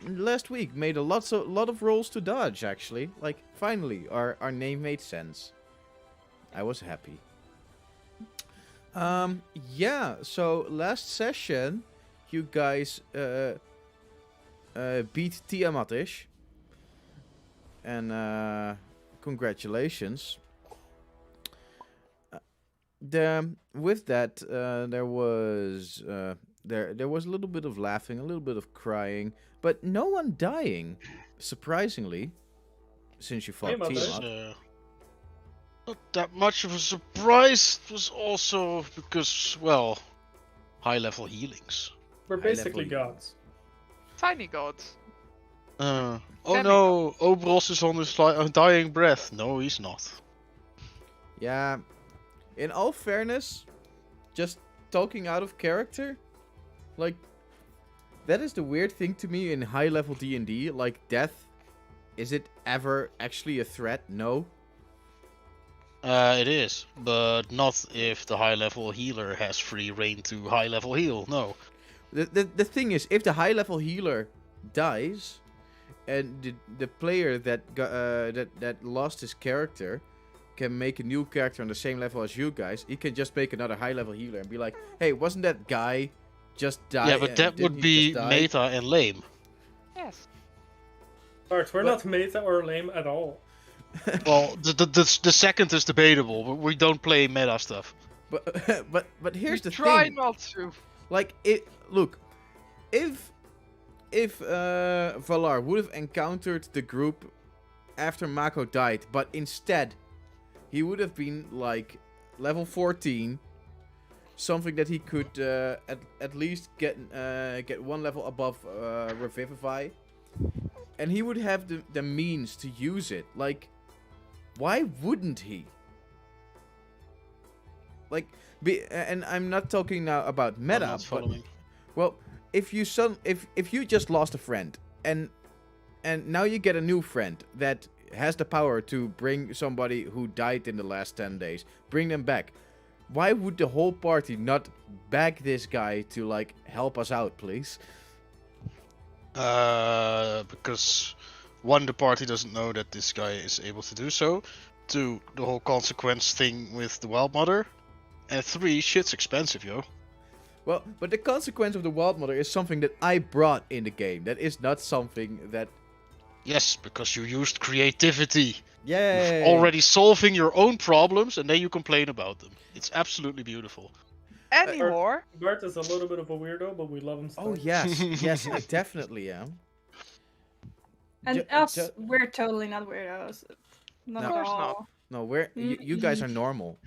last week made a lot of rolls to dodge. Actually, like finally, our name made sense. I was happy. Yeah. So last session, you guys beat Tiamat-ish, and congratulations. With that, there was a little bit of laughing, a little bit of crying, but no one dying. Surprisingly, since you fought Tiamat, It's Tiamat. not that much of a surprise. It was also because, well, high level healings. We're High basically level gods. Tiny gods. Oh Damn no, Obros is on his dying breath. No, he's not. Yeah. In all fairness, just talking out of character, like that is the weird thing to me in high level D&D. Like death, is it ever actually a threat? No. It is, but not if the high level healer has free reign to high level heal. No. The thing is, if the high level healer dies, and the player that lost his character can make a new character on the same level as you guys, he can just make another high level healer and be like, hey, wasn't that guy just die? Yeah, but that would be meta and lame. Yes. Bart, we're But- not meta or lame at all. Well, the second is debatable, but we don't play meta stuff. But here's the Try thing. not to. Like, look, if Valar would have encountered the group after Mako died, but instead he would have been like level 14, something that he could at least get one level above Revivify, and he would have the means to use it. Like, why wouldn't he? Like, and I'm not talking now about I'm meta, not but following. well, if you just lost a friend and now you get a new friend that has the power to bring somebody who died in the last 10 days, bring them back. Why would the whole party not beg this guy to like help us out, please? Because one, the party doesn't know that this guy is able to do so. Two, the whole consequence thing with the Wild Mother. And three, shit's expensive, yo. Well, but the consequence of the Wild Mother is something that I brought in the game. That is not something that... Yes, because you used creativity. Yay! You're already solving your own problems and then you complain about them. It's absolutely beautiful. Anymore. Bart is a little bit of a weirdo, but we love him still. Oh, yes. Yes, I definitely am. And Ju- us, ju- we're totally not weirdos. Not No. at Of course all. not. No, you guys are normal.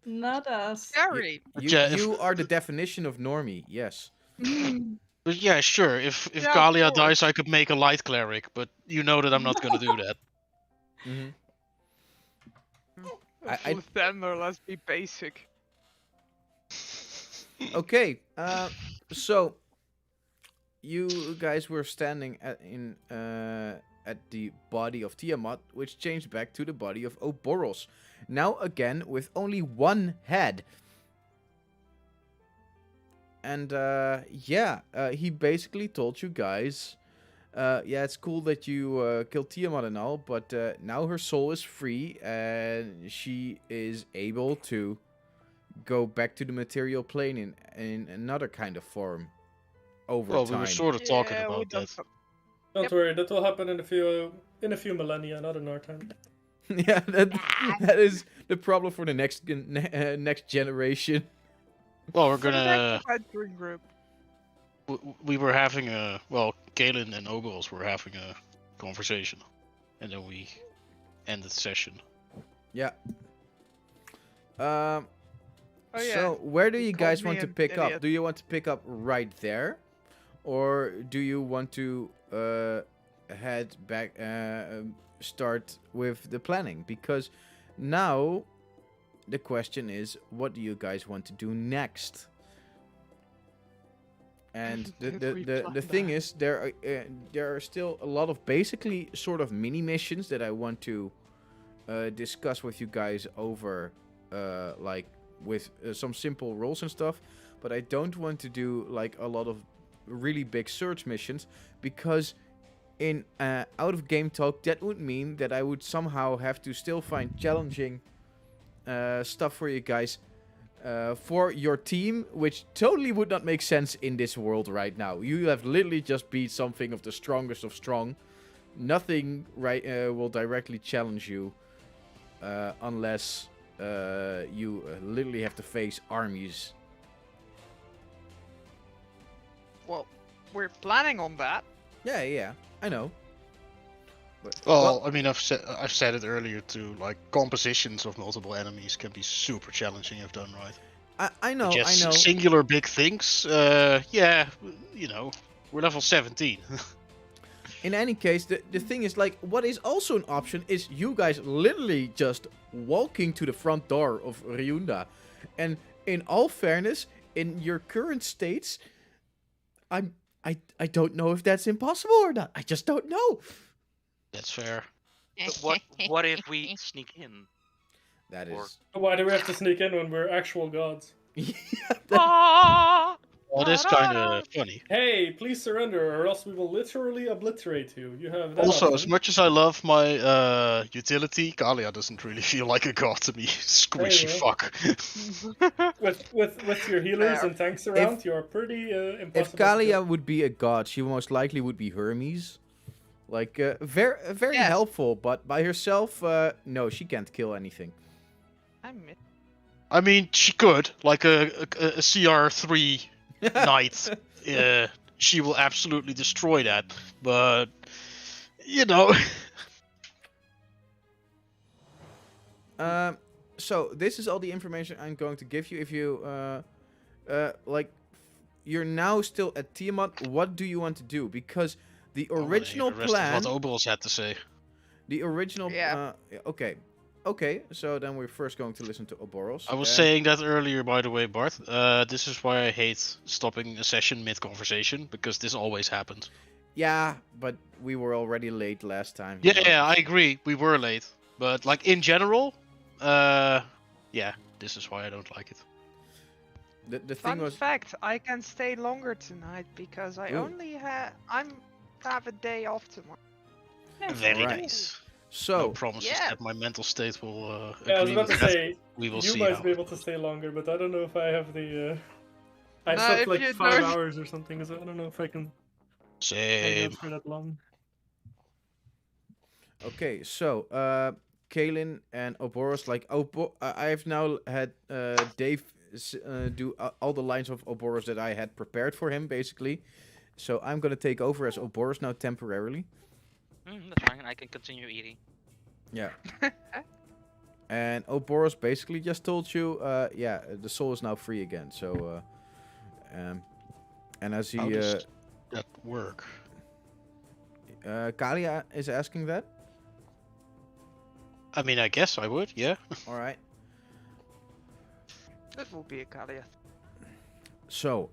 Not us. Gary. Yeah, You are the definition of normie, yes. Mm. But yeah, sure, if Yeah, of Galia course. dies I could make a light cleric, but you know that I'm not gonna do that. Mm-hmm. Full Thunder, let's be basic. Okay, so you guys were standing at the body of Tiamat, which changed back to the body of Oboros. Now again with only one head. And he basically told you guys, yeah, it's cool that you killed Tiamat and all, but now her soul is free and she is able to go back to the material plane in another kind of form over Well, time. we were sort of talking Yeah, we about don't that. Don't Yep. worry, that will happen in a few millennia, not in our time. Yeah, that is the problem for the next generation. Well, we're For the gonna... next adventuring group. We were having a... Well, Galen and Oboros were having a conversation. And then we ended the session. Yeah. Oh, yeah. So where do He you called guys me want to an pick up? idiot. Do you want to pick up right there, or do you want to head back, start with the planning? Because now the question is, what do you guys want to do next? And If we the plan thing that. is, there are still a lot of basically sort of mini missions that I want to discuss with you guys over, like with some simple roles and stuff. But I don't want to do like a lot of really big search missions, because in out of game talk that would mean that I would somehow have to still find challenging stuff for you guys for your team, which totally would not make sense in this world right now. You have literally just beat something of the strongest of strong. Nothing will directly challenge you unless you literally have to face armies. Well, we're planning on that. Yeah, I know. But, Well, I mean, I've said it earlier too. Like compositions of multiple enemies can be super challenging if done right. I know, Just I know. singular big things. Yeah, you know, we're level 17. In any case, the thing is, like, what is also an option is you guys literally just walking to the front door of Ryunda. And in all fairness, in your current states, I don't know if that's impossible or not. I just don't know. That's fair. But what if we sneak in? That Or- is. Why do we have to sneak in when we're actual gods? Yeah, Ah! Well, that's kind of funny. Hey, please surrender, or else we will literally obliterate you. You have that Also, as option. much as I love my utility, Kalia doesn't really feel like a god to me. Squishy Hey, fuck. With your healers and tanks around, you're pretty impossible. if to Kalia kill. would be a god, she most likely would be Hermes. Like, very Yes. helpful, but by herself, no, she can't kill anything. I miss. I mean, she could, like a CR3 knight. She will absolutely destroy that. But, you know. So this is all the information I'm going to give you. If you, like, you're now still at Tiamat, what do you want to do? Because the I wanna hear original the rest plan, of what Oboros had to say. the original, Yeah. Okay. So then we're first going to listen to Oboros. I was saying that earlier, by the way, Bart. This is why I hate stopping a session mid-conversation, because this always happens. Yeah, but we were already late last time. Yeah, I agree. We were late. But, like, in general, yeah, this is why I don't like it. The thing Fun was, fact: I can stay longer tonight because I Ooh. only have a day off tomorrow. Very Alright. nice. so No promises yeah. that my mental state will Yeah, I was agree about with to that. say, We will you see might how be it able to goes. stay longer, but I don't know if I have the. I No, slept if like you 5 don't- hours or something, so I don't know if I can hang Same. out for that long. okay, so Kalen and Oboros, like I've now had Dave do all the lines of Oboros that I had prepared for him, basically. So I'm gonna take over as Oboros now temporarily. That's fine. I can continue eating. Yeah. And Oboros basically just told you, yeah, the soul is now free again. So, and as he, How does that work? Kalia is asking that. I mean, I guess I would, yeah. All right. That will be a caveat. So,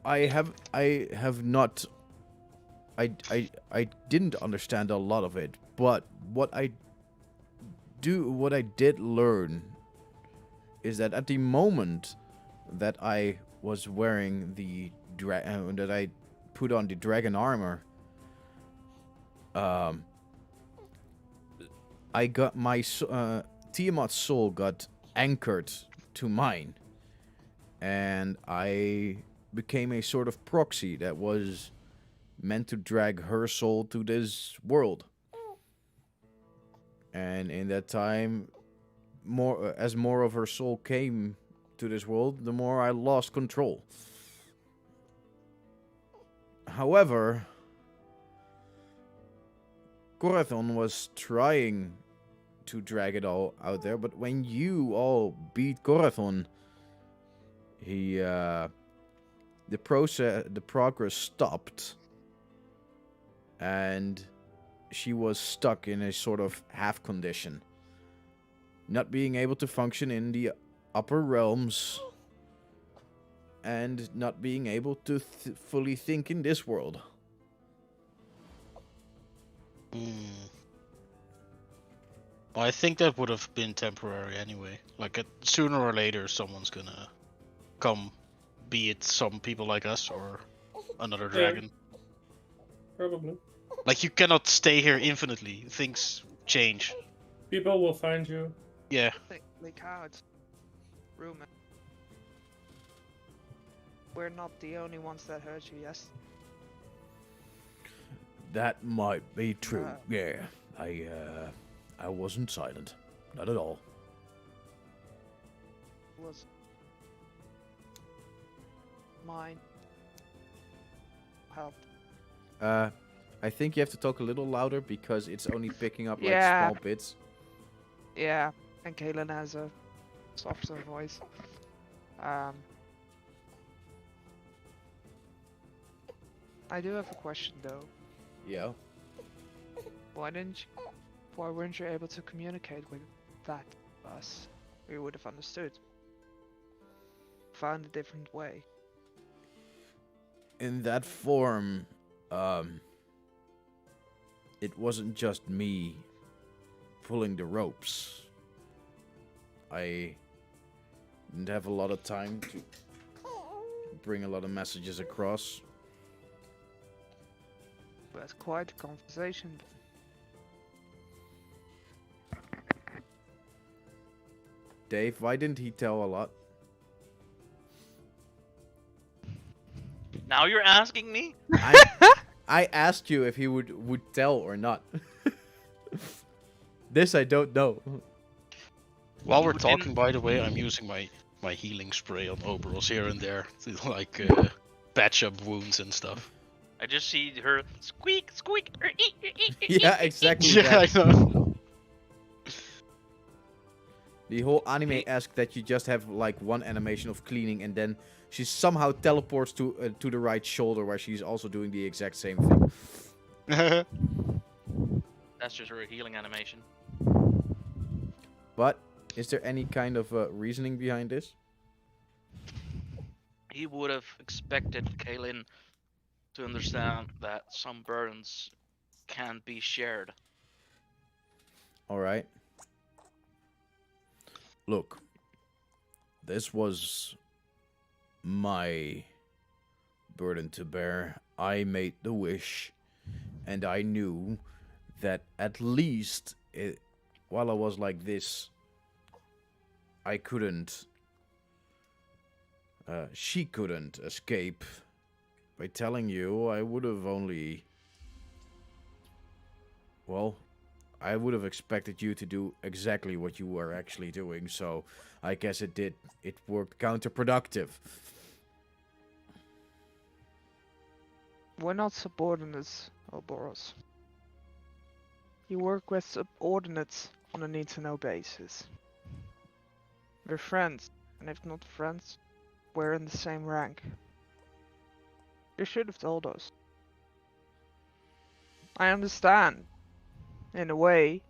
I have not. I didn't understand a lot of it, but what I did learn is that at the moment that I was wearing the that I put on the dragon armor, I got my Tiamat's soul got anchored to mine, and I became a sort of proxy that was meant to drag her soul to this world. And in that time, as more of her soul came to this world, the more I lost control. However, Corathon was trying to drag it all out there, but when you all beat Corathon, the progress stopped, and she was stuck in a sort of half condition, not being able to function in the upper realms and not being able to fully think in this world. Well, I think that would have been temporary anyway. Like, sooner or later, someone's gonna come be it some people like us or another Yeah. dragon. Probably. Like, you cannot stay here infinitely. Things change. People will find you. Yeah. Like how it's rumor. We're not the only ones that heard you, yes? That might be true. Uh. Yeah, I wasn't silent, not at all. Was mine. Help. I think you have to talk a little louder because it's only picking up like Yeah. small bits. Yeah, and Kaylin has a softer voice. I do have a question though. Yeah. Why weren't you able to communicate with that us? We would have understood. Found a different way. In that form, it wasn't just me pulling the ropes. I didn't have a lot of time to bring a lot of messages across. That's quite a conversation. Dave, why didn't he tell a lot? Now you're asking me? I asked you if he would tell or not. This I don't know. While we're You talking, didn't- by the way, I'm using my healing spray on Oberos here and there to like patch up wounds and stuff. I just see her squeak, squeak. Yeah, exactly. Yeah, I That. know. The whole anime asks that you just have like one animation of cleaning, and then she somehow teleports to the right shoulder where she's also doing the exact same thing. That's just her healing animation. But is there any kind of reasoning behind this? He would have expected Kaylin to understand that some burdens can't be shared. All right. Look, this was my burden to bear. I made the wish, and I knew that at least while I was like this, I couldn't, she couldn't escape. By telling you, I would have only, well, I would have expected you to do exactly what you were actually doing, so I guess it did. It worked counterproductive. We're not subordinates, Oboros. You work with subordinates on a need-to-know basis. We're friends, and if not friends, we're in the same rank. You should have told us. I understand, in a way,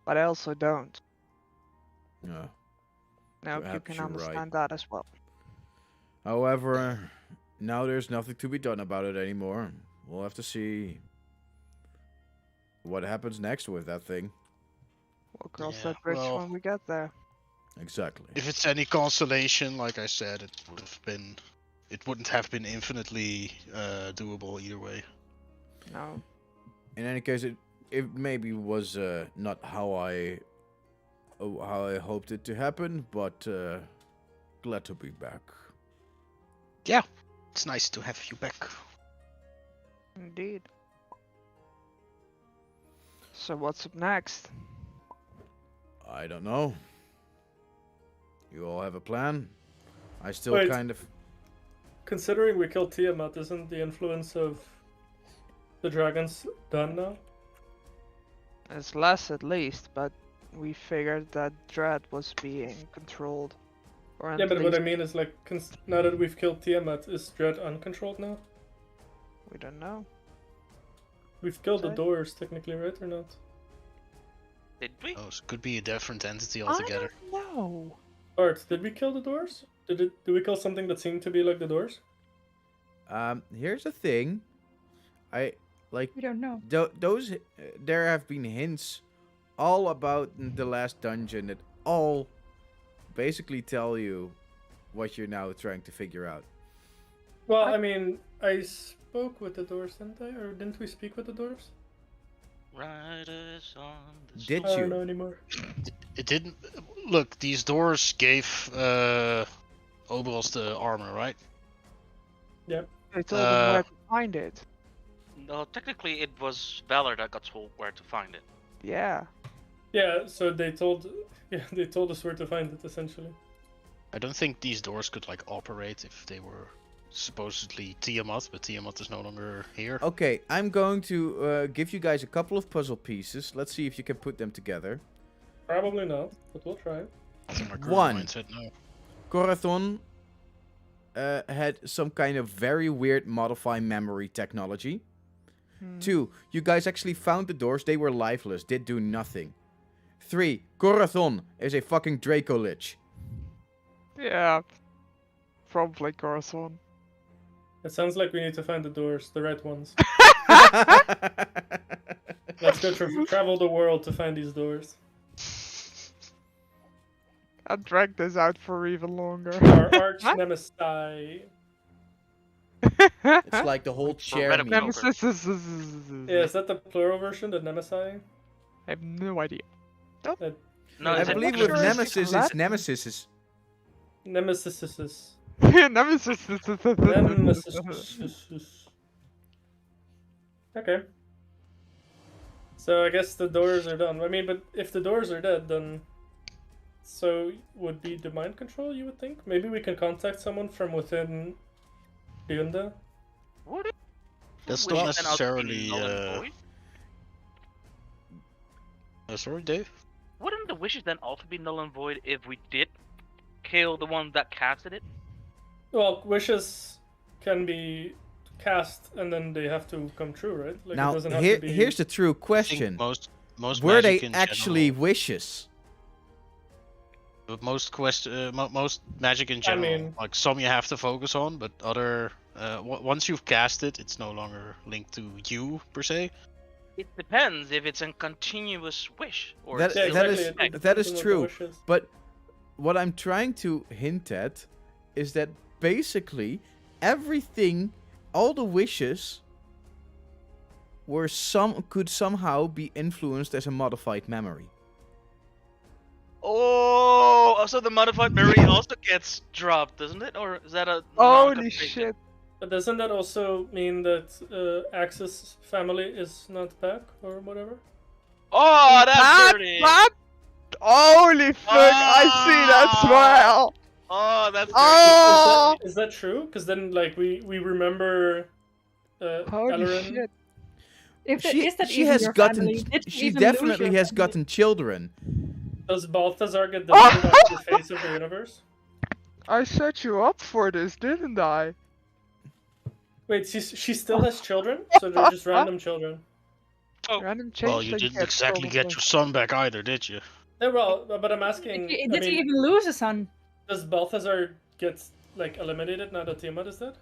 but I also don't. Yeah. I hope you Perhaps can you're right. understand that as well. However, now there's nothing to be done about it anymore. We'll have to see what happens next with that thing. We'll cross Yeah, that bridge well- when we get there. Exactly. If it's any consolation, like I said, it wouldn't have been infinitely doable either way. No. In any case, it maybe was not how I hoped it to happen, but glad to be back. Yeah, it's nice to have you back. Indeed. So what's up next? I don't know. You all have a plan? I still Wait. kind of... Considering we killed Tiamat, isn't the influence of the dragons done now? It's less at least, but we figured that Dredd was being controlled. Or at Yeah, but what I least mean is like, now that we've killed Tiamat, is Dredd uncontrolled now? we don't know. We've killed the Sorry? doors, technically, right or not? Did we? Oh, so it could be a different entity altogether. No. Art, did we kill the doors? Did we kill something that seemed to be like the doors? Here's the thing. I like We don't know. those. There have been hints all about the last dungeon that all basically tell you what you're now trying to figure out. Well, I mean, I spoke with the dwarves, didn't I? Or didn't we speak with the dwarves? Riders on the Did I you? don't know anymore. It didn't. Look, these doors gave Oberos the armor, right? They told him where to find it. No, technically it was Valor that got told where to find it. Yeah. Yeah, so they told us where to find it, essentially. I don't think these doors could like operate if they were supposedly Tiamat, but Tiamat is no longer here. Okay, I'm going to give you guys a couple of puzzle pieces. Let's see if you can put them together. Probably not, but we'll try. That's my current One. mindset now. Corathon had some kind of very weird modify memory technology. 2, you guys actually found the doors. They were lifeless, did do nothing. 3, Corathon is a fucking Draco Lich. Yeah. Probably Corazon. It sounds like we need to find the doors, the right ones. Let's go travel the world to find these doors. I dragged this out for even longer. Our arch nemesis. It's like the whole chair red meme. Nemesis. Yeah, is that the plural version, the nemesis? I have no idea. No, I it's believe actually- with Nemesis, it's Latin. Nemesis. Nemesis. Nemesis. Nemesis. Okay. So I guess the doors are done. I mean, but if the doors are dead, then so would be the mind control, you would think? Maybe we can contact someone from within Ryunda? Would it? That's Which not then also be necessarily. null and void? Sorry, Dave. Wouldn't the wishes then also be null and void if we did kill the one that casted it? Well, wishes can be cast and then they have to come true, right? Like, it Now, doesn't have to be... here's the true I think question. most Were they magic in actually general, wishes? but most most magic in general, mean- like some you have to focus on, but other once you've cast it, it's no longer linked to you per se. It depends if it's a continuous wish or That- it's Yeah, that still is- exactly. like- It that depends is on what the true. wish is. But what I'm trying to hint at is that basically everything, all the wishes, could somehow be influenced as a modified memory. Oh, so the modified memory also gets dropped, doesn't it? Or is that a Holy non-completed? shit. But doesn't that also mean that Axis family is not back or whatever? Oh, that's What? dirty. What? Holy fuck, I see that smile. Oh, that's dirty. Oh! Is that true? Because then, like, we remember Holy Alarin. shit. If that, She, is that she even has your gotten. family? Did you She even lose definitely your has family? gotten children. Does Balthazar get deleted off the face of the universe? I set you up for this, didn't I? Wait, she still has children? So they're just random children? Random change. Well, you that didn't get exactly get probably. your son back either, did you? Yeah, well, but I'm asking. Did I you mean, even lose a son? does Balthazar get like eliminated now that Tiamat is dead?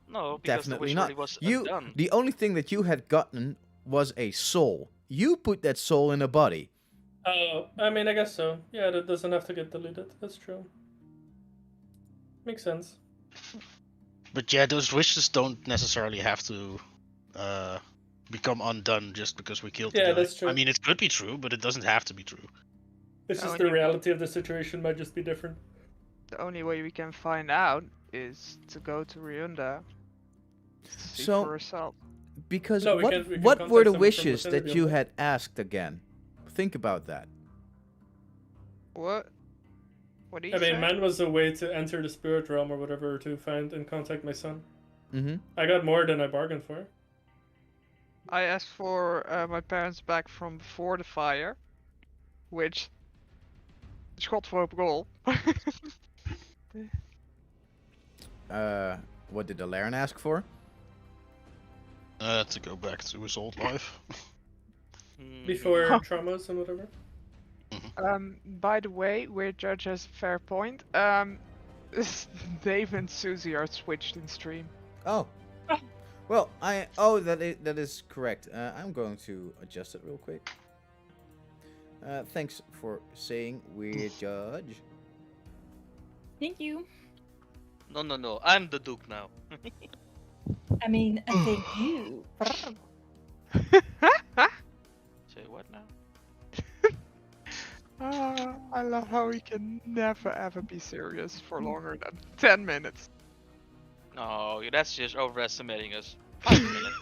No, because Definitely the wish not. already was You, undone. the only thing that you had gotten was a soul. You put that soul in a body. Oh, I mean, I guess so. Yeah, that doesn't have to get deleted. That's true. Makes sense. But yeah, those wishes don't necessarily have to become undone just because we killed the Yeah, guy. that's true. I mean, it could be true, but it doesn't have to be true. It's Oh, just and the you- reality of the situation might just be different. The only way we can find out is to go to Ryunda. To see So- for herself. Because No, we what can what contact were the someone from wishes within that you Ryunda. had asked again? Think about that. What? What do you I mean, say? mine was a way to enter the spirit realm or whatever to find and contact my son. Mm-hmm. I got more than I bargained for. I asked for my parents back from before the fire, which schot voor op goal. What did Alarin ask for? To go back to his old life. Hmm. Before traumas and whatever. By the way, Weird Judge has a fair point. Dave and Susie are switched in stream. Oh. Well, that is correct. I'm going to adjust it real quick. Thanks for saying, Weird Judge. Thank you. No. I'm the Duke now. I mean, thank you. Say what now? I love how we can never ever be serious for longer than 10 minutes. No, that's just overestimating us. 5 minutes.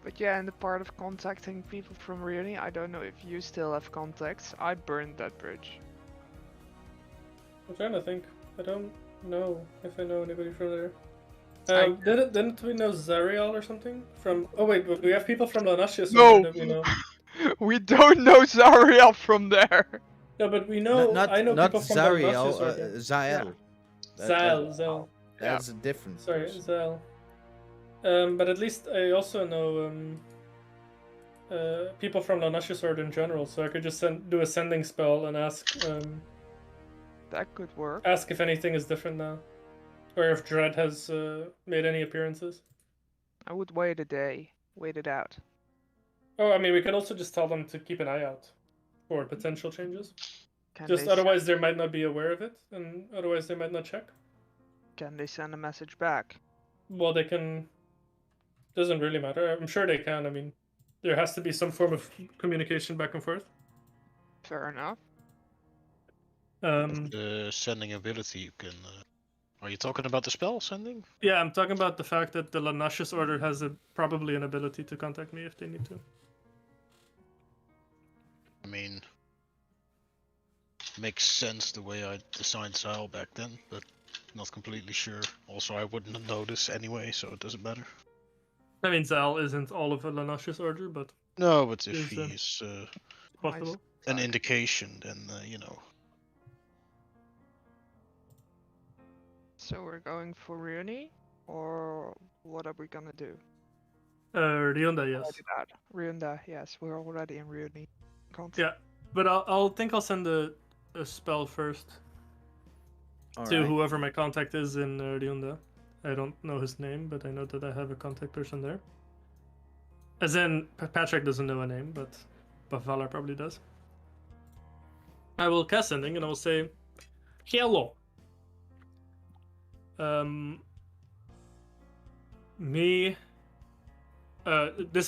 But yeah, in the part of contacting people from Rioni, I don't know if you still have contacts. I burned that bridge. I'm trying to think. I don't know if I know anybody from there. I- Didn't we know Zariel or something? From Oh wait, we have people from Lanashia No! that we know. We don't know Zariel from there! Yeah, but we know. I know not people from Zariel, Lanashia. Zael. Zal. That's a different Sorry, person. Zal. But at least I also know people from Lanashia Sword in general, so I could just do a sending spell and ask That could work. ask if anything is different now, or if Dredd has made any appearances. I would wait a day. Wait it out. Oh, I mean, we could also just tell them to keep an eye out for potential changes. Can Just they otherwise, they might not be aware of it, and otherwise they might not check. Can they send a message back? Well, they can. Doesn't really matter. I'm sure they can. I mean, there has to be some form of communication back and forth. Fair enough. The sending ability you can. Are you talking about the spell sending? Yeah, I'm talking about the fact that the Lanashus Order has probably an ability to contact me if they need to. I mean, makes sense the way I designed Sile back then, but not completely sure. Also, I wouldn't have noticed anyway, so it doesn't matter. I mean, Zal isn't all of a Lanashus Order, but No, but if Is, he's possible. an indication, then you know. So we're going for Rioni? Or what are we gonna do? Ryunda, yes. Already that. Rionda, yes, we're already in Rioni. Yeah, but I'll send a spell first to Alright. whoever my contact is in Ryunda. I don't know his name, but I know that I have a contact person there. As in, Patrick doesn't know a name, but Valar probably does. I will cast sending and I will say, hello. This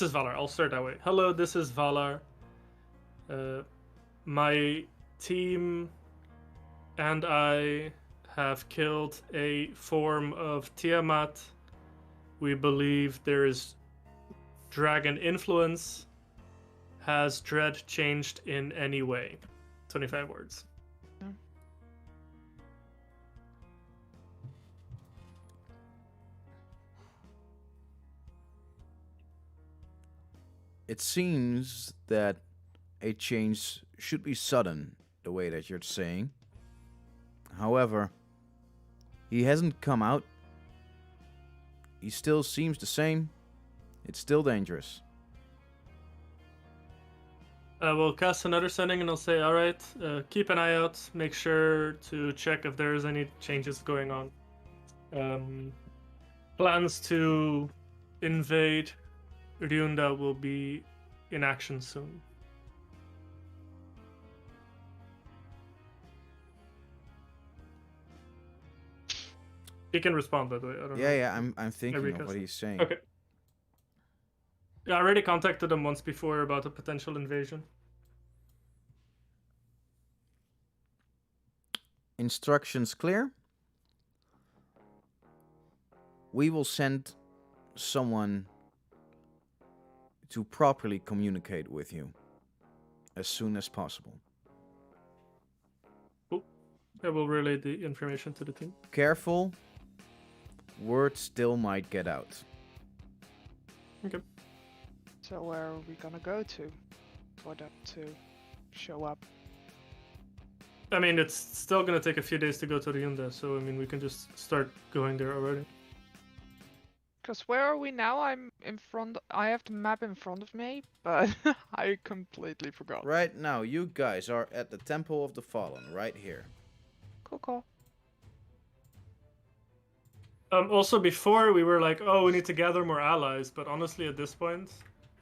is Valar. I'll start that way. Hello, this is Valar. My team and I have killed a form of Tiamat. We believe there is dragon influence. Has Dredd changed in any way? 25 words. It seems that a change should be sudden, the way that you're saying. However, he hasn't come out. He still seems the same. It's still dangerous. I will cast another sending and I'll say, alright, keep an eye out. Make sure to check if there is any changes going on. Plans to invade Ryunda will be in action soon. He can respond, by the way. I don't know. Yeah, I'm thinking Every of what cast. he's saying. Okay. Yeah, I already contacted him once before about a potential invasion. Instructions clear? We will send someone to properly communicate with you as soon as possible. Cool. I will relay the information to the team. Careful. Word still might get out. Okay. So where are we gonna go to for them to show up? I mean, it's still gonna take a few days to go to Ryunda, so I mean, we can just start going there already. Because where are we now? I'm in front. I have the map in front of me, but I completely forgot. Right now, you guys are at the Temple of the Fallen, right here. Cool. Also, before we were like, oh, we need to gather more allies, but honestly, at this point,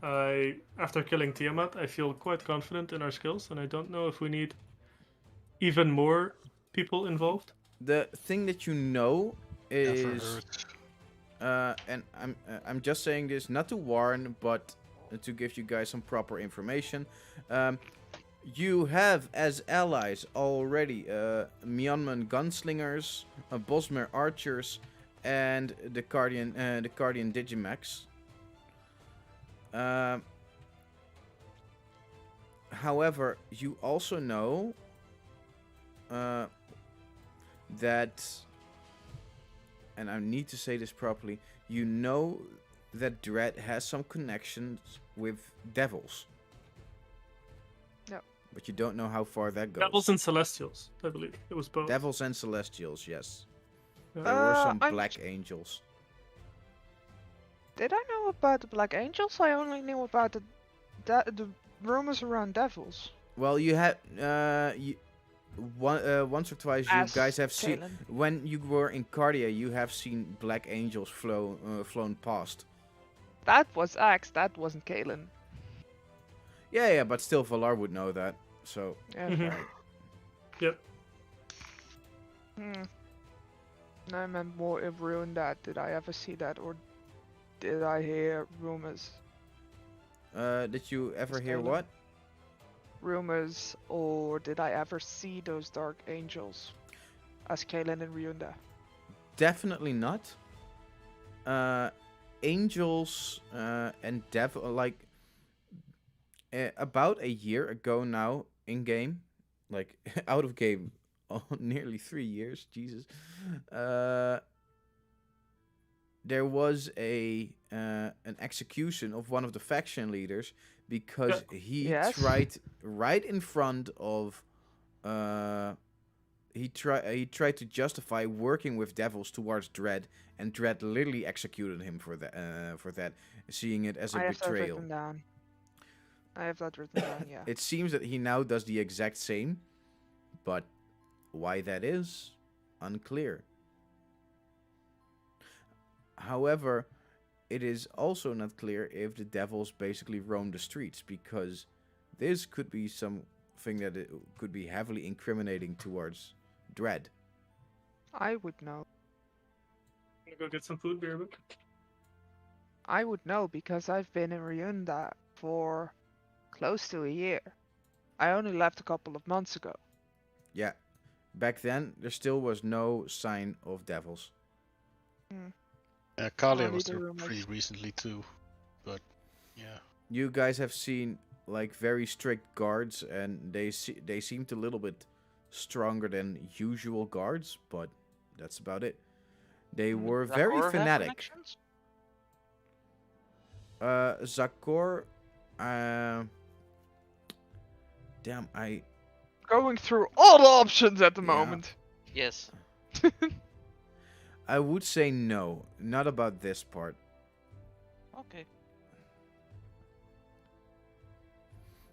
after killing Tiamat, I feel quite confident in our skills, and I don't know if we need even more people involved? The thing that you know Never is, heard. and I'm just saying this not to warn, but to give you guys some proper information. You have as allies already Myanmar gunslingers, Bosmer archers, and the Guardian Digimax. However, you also know that, and I need to say this properly, you know that Dredd has some connections with devils. Yep. But you don't know how far that goes. Devils and Celestials, I believe. It was both. Devils and Celestials, yes. Yeah. There were some I'm Black Angels. Did I know about the Black Angels? I only knew about the rumors around devils. Well, you had once or twice you As guys have seen, Kalen. when you were in Cardia, you have seen Black Angels flown past. That was Axe, that wasn't Kalen. Yeah, but still Valar would know that. So Yeah. Mhm. right. Yep. I meant more if ruined that. Did I ever see that, or did I hear rumors? Did you ever hear Kalen. what? Rumors, or did I ever see those dark angels as Kalen and Ryunda? Definitely not. Angels and devil, like about a year ago now in game, like out of game, nearly 3 years. Jesus. There was an execution of one of the faction leaders because he Yes. tried right in front of. He tried to justify working with devils towards Dredd, and Dredd literally executed him for that, seeing it as a I have that betrayal. written down. I have that written down, yeah. It seems that he now does the exact same, but why that is unclear. However, it is also not clear if the devils basically roam the streets, because this could be something that it could be heavily incriminating towards Dredd. I would know. I'm gonna go get some food, beer, but I would know because I've been in Ryunda for close to a year. I only left a couple of months ago. Yeah, back then there still was no sign of devils. Kalia Only was the there rumors. pretty recently too, but yeah. You guys have seen like very strict guards, and they seemed a little bit stronger than usual guards, but that's about it. They were Does very Zahor have fanatic. connections? Zakor, damn, Going through all the options at the Yeah. moment. Yes. I would say no, not about this part. Okay.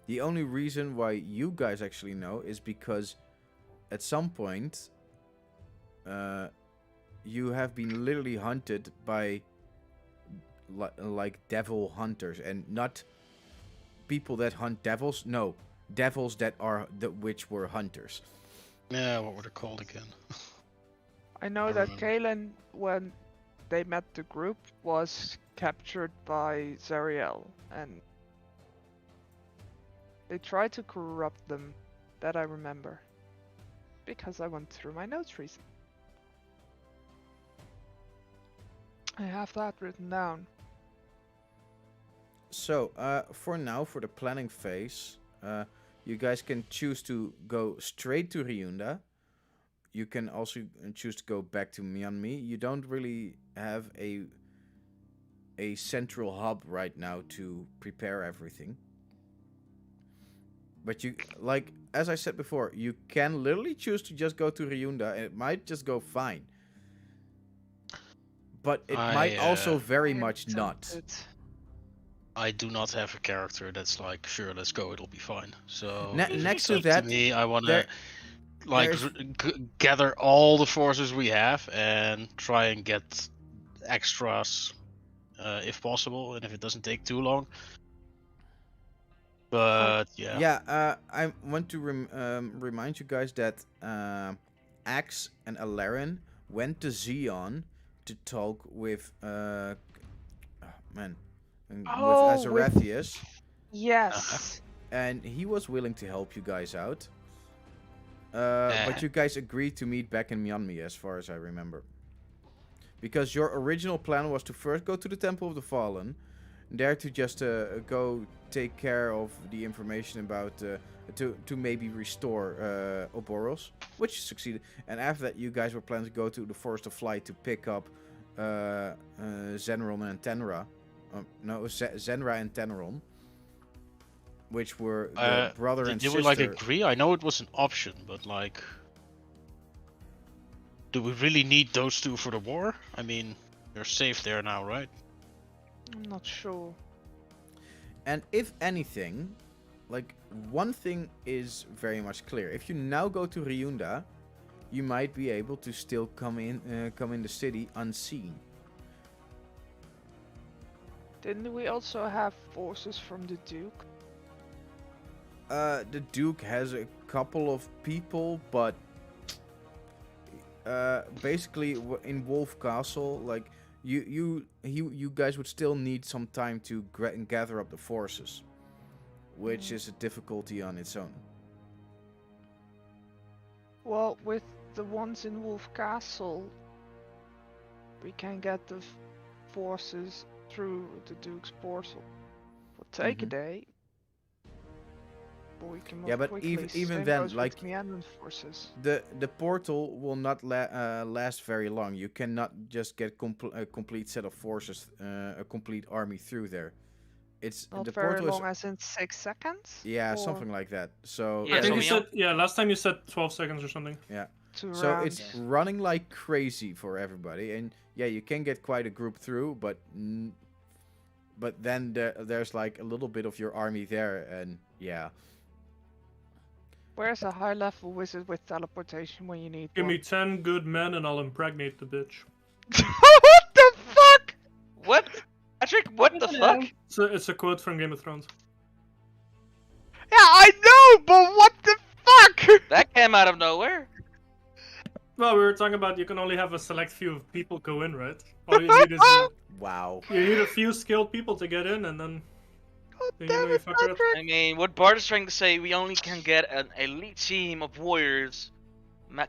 The only reason why you guys actually know is because at some point, you have been literally hunted by like devil hunters, and not people that hunt devils. No, devils that which were hunters. Yeah, what were they called again? I know I that remember. Kalen, when they met the group, was captured by Zariel, and they tried to corrupt them. That I remember. Because I went through my notes recently. I have that written down. So, for now, for the planning phase, you guys can choose to go straight to Ryunda. You can also choose to go back to Myanmar. You don't really have a central hub right now to prepare everything. But you, like, as I said before, you can literally choose to just go to Ryunda, and it might just go fine. But it might also very I am much not. tempted. I do not have a character that's like, sure, let's go, it'll be fine. So Next so to that, me, I want there- to like there's- gather all the forces we have and try and get extras if possible, and if it doesn't take too long. But yeah. Yeah, I want to remind you guys that Axe and Alaren went to Xeon to talk with man, with Oh, with Azarathius, yes. and he was willing to help you guys out. Eh. But you guys agreed to meet back in Myanmar, as far as I remember. Because your original plan was to first go to the Temple of the Fallen, there to just go take care of the information about to maybe restore Oboros, which succeeded. And after that, you guys were planning to go to the Forest of Flight to pick up Zenron and Tenra. Zenra and Tenron, which were the brother and Did sister. we like agree? I know it was an option, but like, do we really need those two for the war? I mean, you're safe there now, right? I'm not sure. And if anything, like, one thing is very much clear. If you now go to Ryunda, you might be able to still come in the city unseen. Didn't we also have forces from the Duke? The Duke has a couple of people, but basically in Wolf Castle, like, you guys would still need some time to gather up the forces, which is a difficulty on its own. Well, with the ones in Wolf Castle, we can get the forces through the Duke's portal. Will take a day. But we can move Yeah, but quickly. even Same then, goes like, with Myanmar forces. the portal will not last very long. You cannot just get a complete set of forces, a complete army through there. It's Not the very portal long, is, as in 6 seconds? yeah, Or something like that. So Yeah, I think so you said, yeah, last time you said 12 seconds or something. yeah. 2 So rounds. it's running like crazy for everybody, and yeah, you can get quite a group through, but then there's like a little bit of your army there, and yeah. Where's a high level wizard with teleportation when you need Give one? me 10 good men and I'll impregnate the bitch. What the fuck? What? Patrick, what the fuck? It's a quote from Game of Thrones. Yeah, I know, but what the fuck? That came out of nowhere. Well, we were talking about you can only have a select few of people go in, right? All you need is Wow. you need a few skilled people to get in, and then God you damn know you it, fuck it up. Patrick. I mean, what Bart is trying to say, we only can get an elite team of warriors,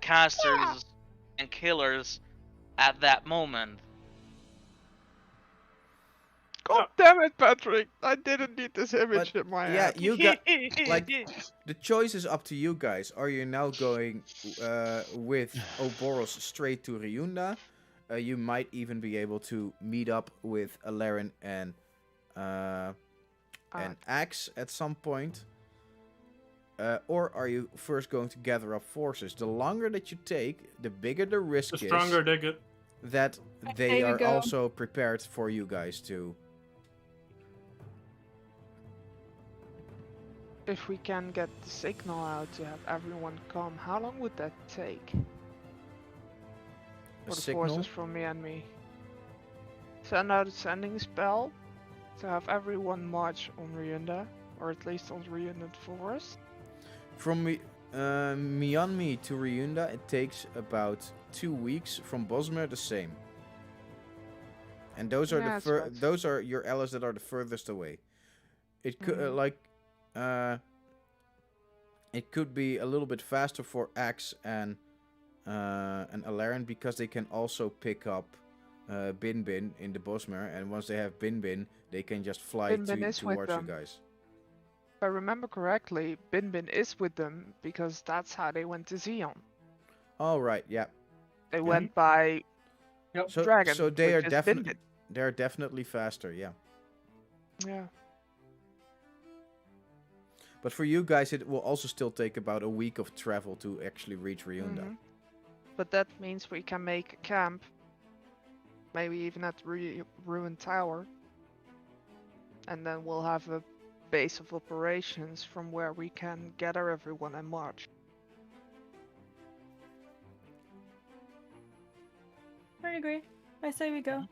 casters, and killers at that moment. God damn it, Patrick. I didn't need this image But, in my yeah, head. you got like the choice is up to you guys. Are you now going with Oboros straight to Ryunda? You might even be able to meet up with Alaren and Axe at some point. Or are you first going to gather up forces? The longer that you take, the bigger the risk The is stronger they get. that they There we are go. also prepared for you guys to. If we can get the signal out to have everyone come, how long would that take? A For the signal? forces from me and me. Send out a sending spell to have everyone march on Ryunda, or at least on Ryunda Forest. From Myanmar to Ryunda, it takes about 2 weeks. From Bosmer, the same. And those are Yeah, the that's right. those are your allies that are the furthest away. It could it could be a little bit faster for Axe and Alaren because they can also pick up Bin Bin in the Bosmer, and once they have Bin Bin, they can just fly Bin Bin is with towards you them. guys. If I remember correctly, Bin Bin is with them because that's how they went to Xeon. All right, yeah. They went by So Dragon. so they are which is Bin definitely they're definitely faster, yeah. Bin. Yeah. But for you guys, it will also still take about a week of travel to actually reach Ryunda. Mhm. But that means we can make a camp, maybe even at Ruined Tower, and then we'll have a base of operations from where we can gather everyone and march. I agree. I say we go.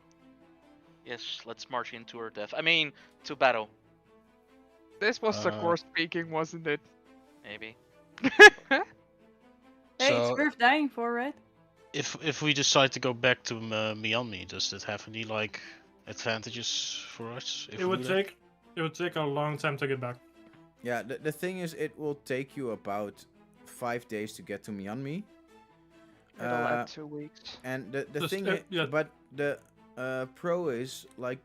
Yes, let's march into our death. I mean, to battle. This was the Uh, core speaking, wasn't it? Maybe. Hey, it's So- worth dying for, right? If we decide to go back to Myanmar, does that have any like advantages for us? If It we would do that? take a long time to get back. Yeah, the thing is, it will take you about 5 days to get to Myanmar. It'll add 2 weeks. And the Just, thing yeah. but the pro is like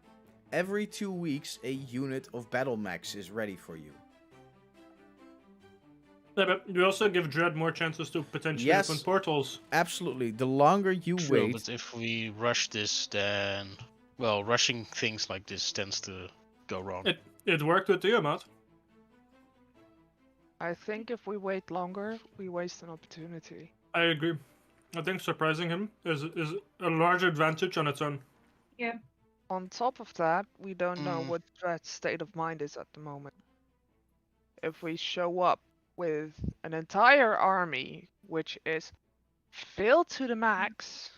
every 2 weeks a unit of battle max is ready for you. Yeah, but we also give Dredd more chances to potentially Yes. open portals. Absolutely. The longer you True, wait, but if we rush this, then well, rushing things like this tends to go wrong. It worked with tiamat. I think if we wait longer, we waste an opportunity. I agree. I think surprising him is a large advantage on its own. On top of that, we don't know Mm. what Dredd's state of mind is at the moment. If we show up with an entire army, which is filled to the max,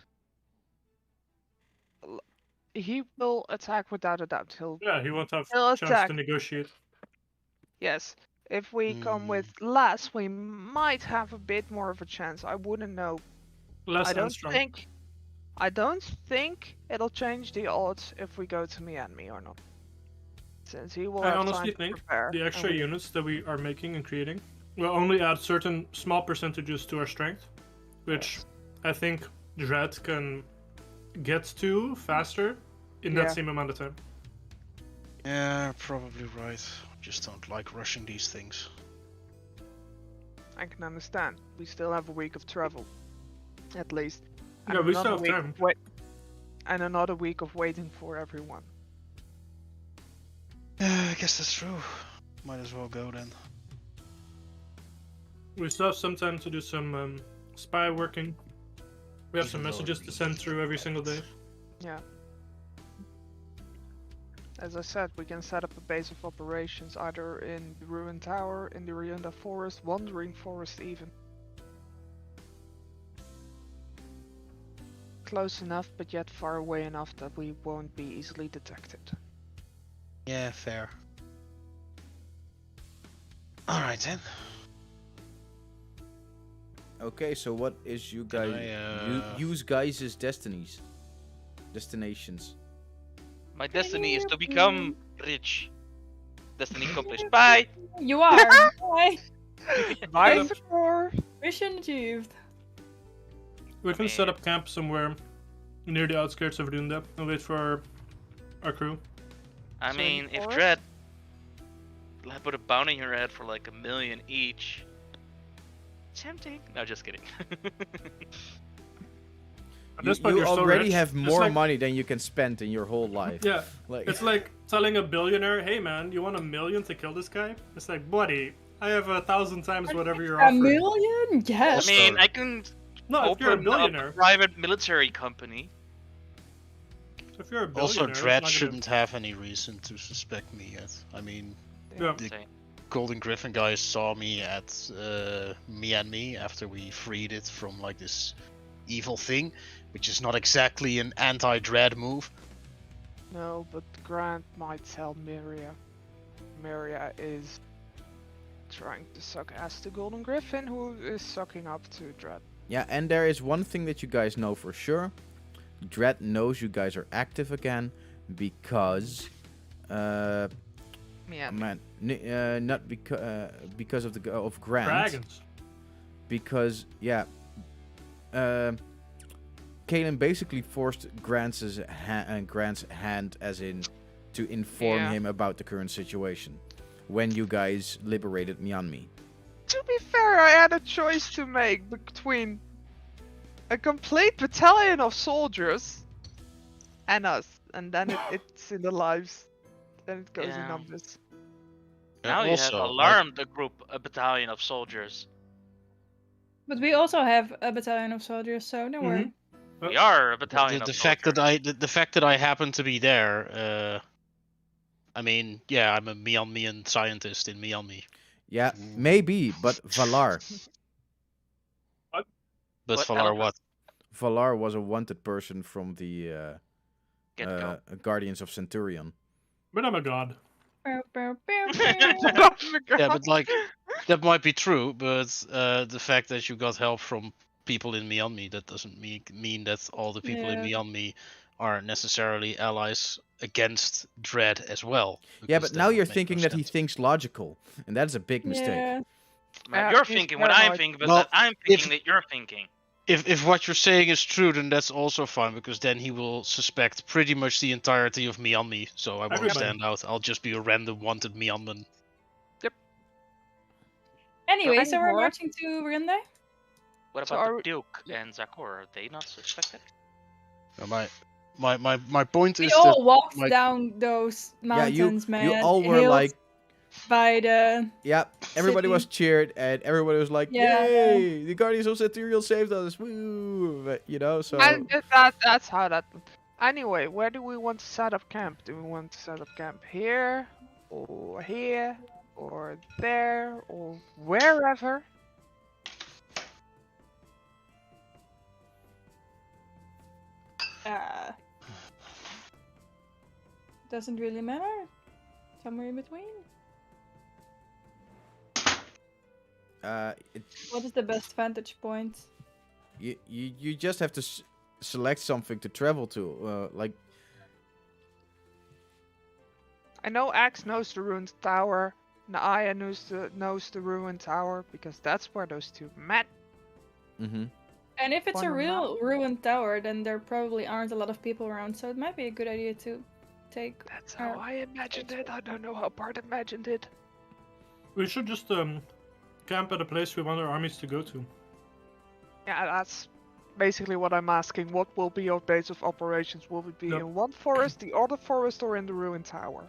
he will attack without a doubt. Yeah, he won't have He'll chance attack. to negotiate. Yes. If we come with less, we might have a bit more of a chance. I wouldn't know. Less I and don't strong. think it'll change the odds if we go to Myanmar or not. Since he will I have honestly time to think prepare. the and extra we- units that we are making and creating will only add certain small percentages to our strength, which I think Dredd can get to faster in Yeah. that same amount of time. Yeah, probably right. Just don't like rushing these things. I can understand. We still have a week of travel, at least. Yeah, we still another have week time. of and another week of waiting for everyone. I guess that's true. Might as well go then. We still have some time to do some spy working. We have some Even though messages it to send really through every single day. Yeah. As I said, we can set up a base of operations either in the ruined tower, in the Ryunda forest, wandering forest even. Close enough, but yet far away enough that we won't be easily detected. Yeah, fair. Alright then. okay, so what is you guys use guys' destinations? My destiny is to become rich. Destiny accomplished. Bye. You are. Bye. Bye, Set Thor! Mission achieved. We can set up camp somewhere near the outskirts of Runda and wait for our crew. I So mean, you if for Dredd put a bounty in your head for like 1 million each. Tempting. No, just kidding. At this point, You you're so already rich, have it's more like- money than you can spend in your whole life. Yeah, Like, it's like telling a billionaire, "Hey man, you want 1 million to kill this guy?" It's like, buddy, I have 1,000 times whatever you're A offering. million? I Yes. mean, I can No, if you're a open a billionaire. private military company. If you're a billionaire, Also, it's Dredd not gonna- shouldn't have any reason to suspect me yet. I mean, Yeah. the Same. Golden Griffin guys saw me at Myanmar after we freed it from like this evil thing, which is not exactly an anti-Dredd move. No, but Grant might tell Miria. Miria is trying to suck ass to Golden Griffin, who is sucking up to Dredd. yeah, and there is one thing that you guys know for sure. Dredd knows you guys are active again because Yeah. not because of Grant. Dragons. Because Kaelin basically forced Grant's hand, as in to inform Yeah. him about the current situation when you guys liberated Myanmar. To be fair, I had a choice to make between a complete battalion of soldiers and us, and then it's in the lives. Then it goes in Yeah. numbers. Now you have alarmed a battalion of soldiers. But we also have a battalion of soldiers, so don't worry. We are a battalion The of fact soldiers. that the fact that I happen to be there, I mean, yeah, I'm a Myanmar scientist in Myanmar. Yeah, maybe, but Valar. But What Valar, element? what? Valar was a wanted person from the Get go. Guardians of Centurion. But I'm a god. Bow, bow, bow, I bow. Yeah, but like that might be true, but the fact that you got help from people in Myanmar, that doesn't mean that all the people in Yeah. Myanmar are necessarily allies against Dredd as well. Yeah, because but that now would you're make no thinking that he sense. thinking logical, and that's a big mistake. Yeah. You're he's thinking what I'm paranoid. thinking, but Well, that I'm thinking that you're thinking. If what you're saying is true, then that's also fine because then he will suspect pretty much the entirety of Myanmar. So I won't Everybody. stand out. I'll just be a random wanted Myanmar. Anyway, so we're Anymore? marching to Rinde. What So about are the we- Duke and Zakor? Are they not suspected? My point We is all that walked like- down those Yeah, mountains, man. you all were hills like, by the yeah, everybody City. was cheered, and everybody was like, Yeah, yay, the Guardians of Satyriel saved us, woo, but, you know, so... And that's how that. Anyway, where do we want to set up camp? Do we want to set up camp here, or here, or there, or wherever? doesn't really matter. Somewhere in between. What is the best vantage point? You just have to select something to travel to, like... I know Axe knows the ruined tower. Naaya knows the ruined tower because that's where those two met. Mm-hmm. And if it's a Wonder real ruined tower, then there probably aren't a lot of people around, so it might be a good idea to take. That's how I imagined it. I don't know how Bart imagined it. We should just camp at a place we want our armies to go to. Yeah, that's basically what I'm asking. What will be your base of operations? Will it be Yep. in one forest, the other forest, or in the ruined tower?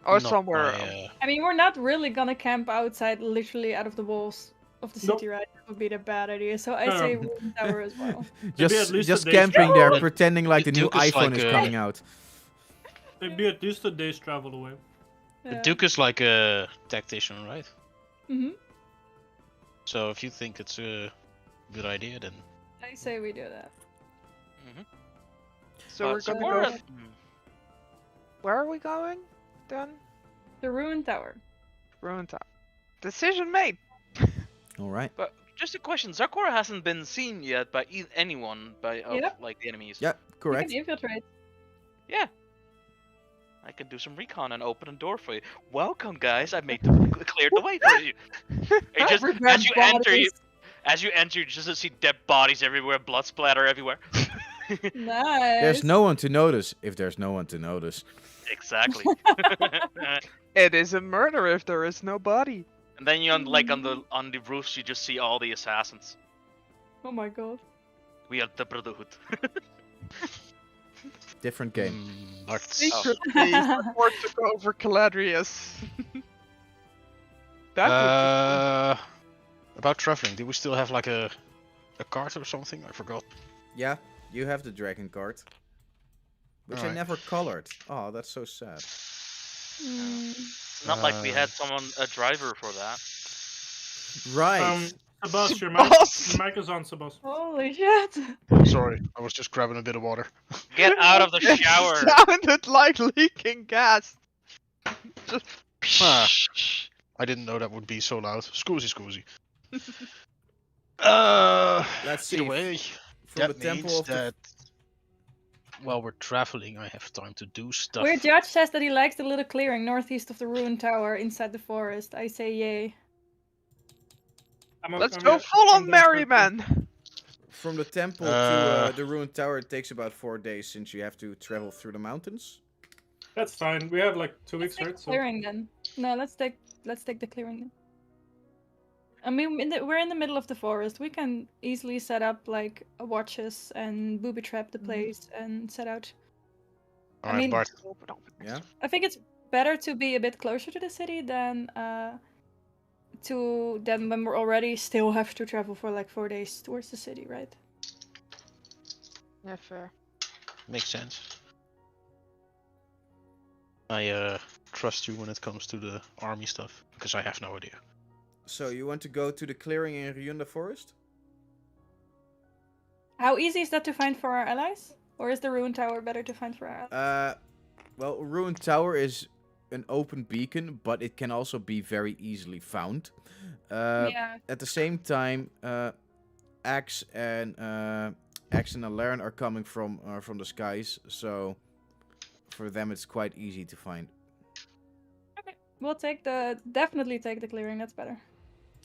Or not somewhere my, else? I mean, we're not really gonna camp outside, literally out of the walls of the Nope. city, right? That would be the bad idea. So I No, say no. ruined tower as well. Just, at least just a day's camping travel. there, But pretending like the the new Duke is iPhone like is a- coming out. It'd be at least a day's travel away. The Duke is like a tactician, right? Mm-hmm. So if you think it's a good idea, then I say we do that. So we're gonna Zakor go. is- Where are we going? Then The ruined tower. ruined tower. Decision made. All right. But just a question: Zakor hasn't been seen yet by anyone of Yep. like the enemies. Yeah, We correct. can infiltrate. Yeah. I can do some recon and open a door for you. Welcome, guys. I made cleared the way for you. You just Regret as you enter, bodies. you just see dead bodies everywhere, blood splatter everywhere. Nice. There's no one to notice if there's no one to notice. Exactly. It is a murder if there is no body. And then you on the roofs, you just see all the assassins. Oh my god. We are the Brotherhood. Different game. Bart. Secretly, Zakor took over Caladrius. That would About traveling, do we still have like a cart or something? I forgot. Yeah, you have the dragon card. Which I Alright. never colored. Oh, that's so sad. Not like we had a driver for that. Right. Sebas, your Boss! mic is on, Sebas. Holy shit. Sorry, I was just grabbing a bit of water. Get out of the It shower. sounded like leaking gas. Just Ah, I didn't know that would be so loud. Scoozy. Let's see. Either way, From that the temple means of the... that while we're traveling, I have time to do stuff. Weird Judge says that he likes the little clearing northeast of the ruined tower inside the forest. I say yay. let's go full on Merryman. From the temple to the ruined tower, it takes about 4 days since you have to travel through the mountains. That's fine. We have like 2 Let's weeks, take right? the clearing then. No, let's take the clearing then. I mean, we're in the middle of the forest. We can easily set up like watches and booby trap the place and set out. I Alright, mean- Bart. Yeah? I think it's better to be a bit closer to the city than when we're already still have to travel for like 4 days towards the city, right? Yeah, fair. Makes sense. I trust you when it comes to the army stuff, because I have no idea. So you want to go to the clearing in Ryunda Forest? How easy is that to find for our allies? Or is the ruined tower better to find for our allies? Well, Ruined Tower is an open beacon, but it can also be very easily found. Yeah. At the same time, Axe and Alaren are coming from the skies, so for them it's quite easy to find. Okay. We'll definitely take the clearing. That's better.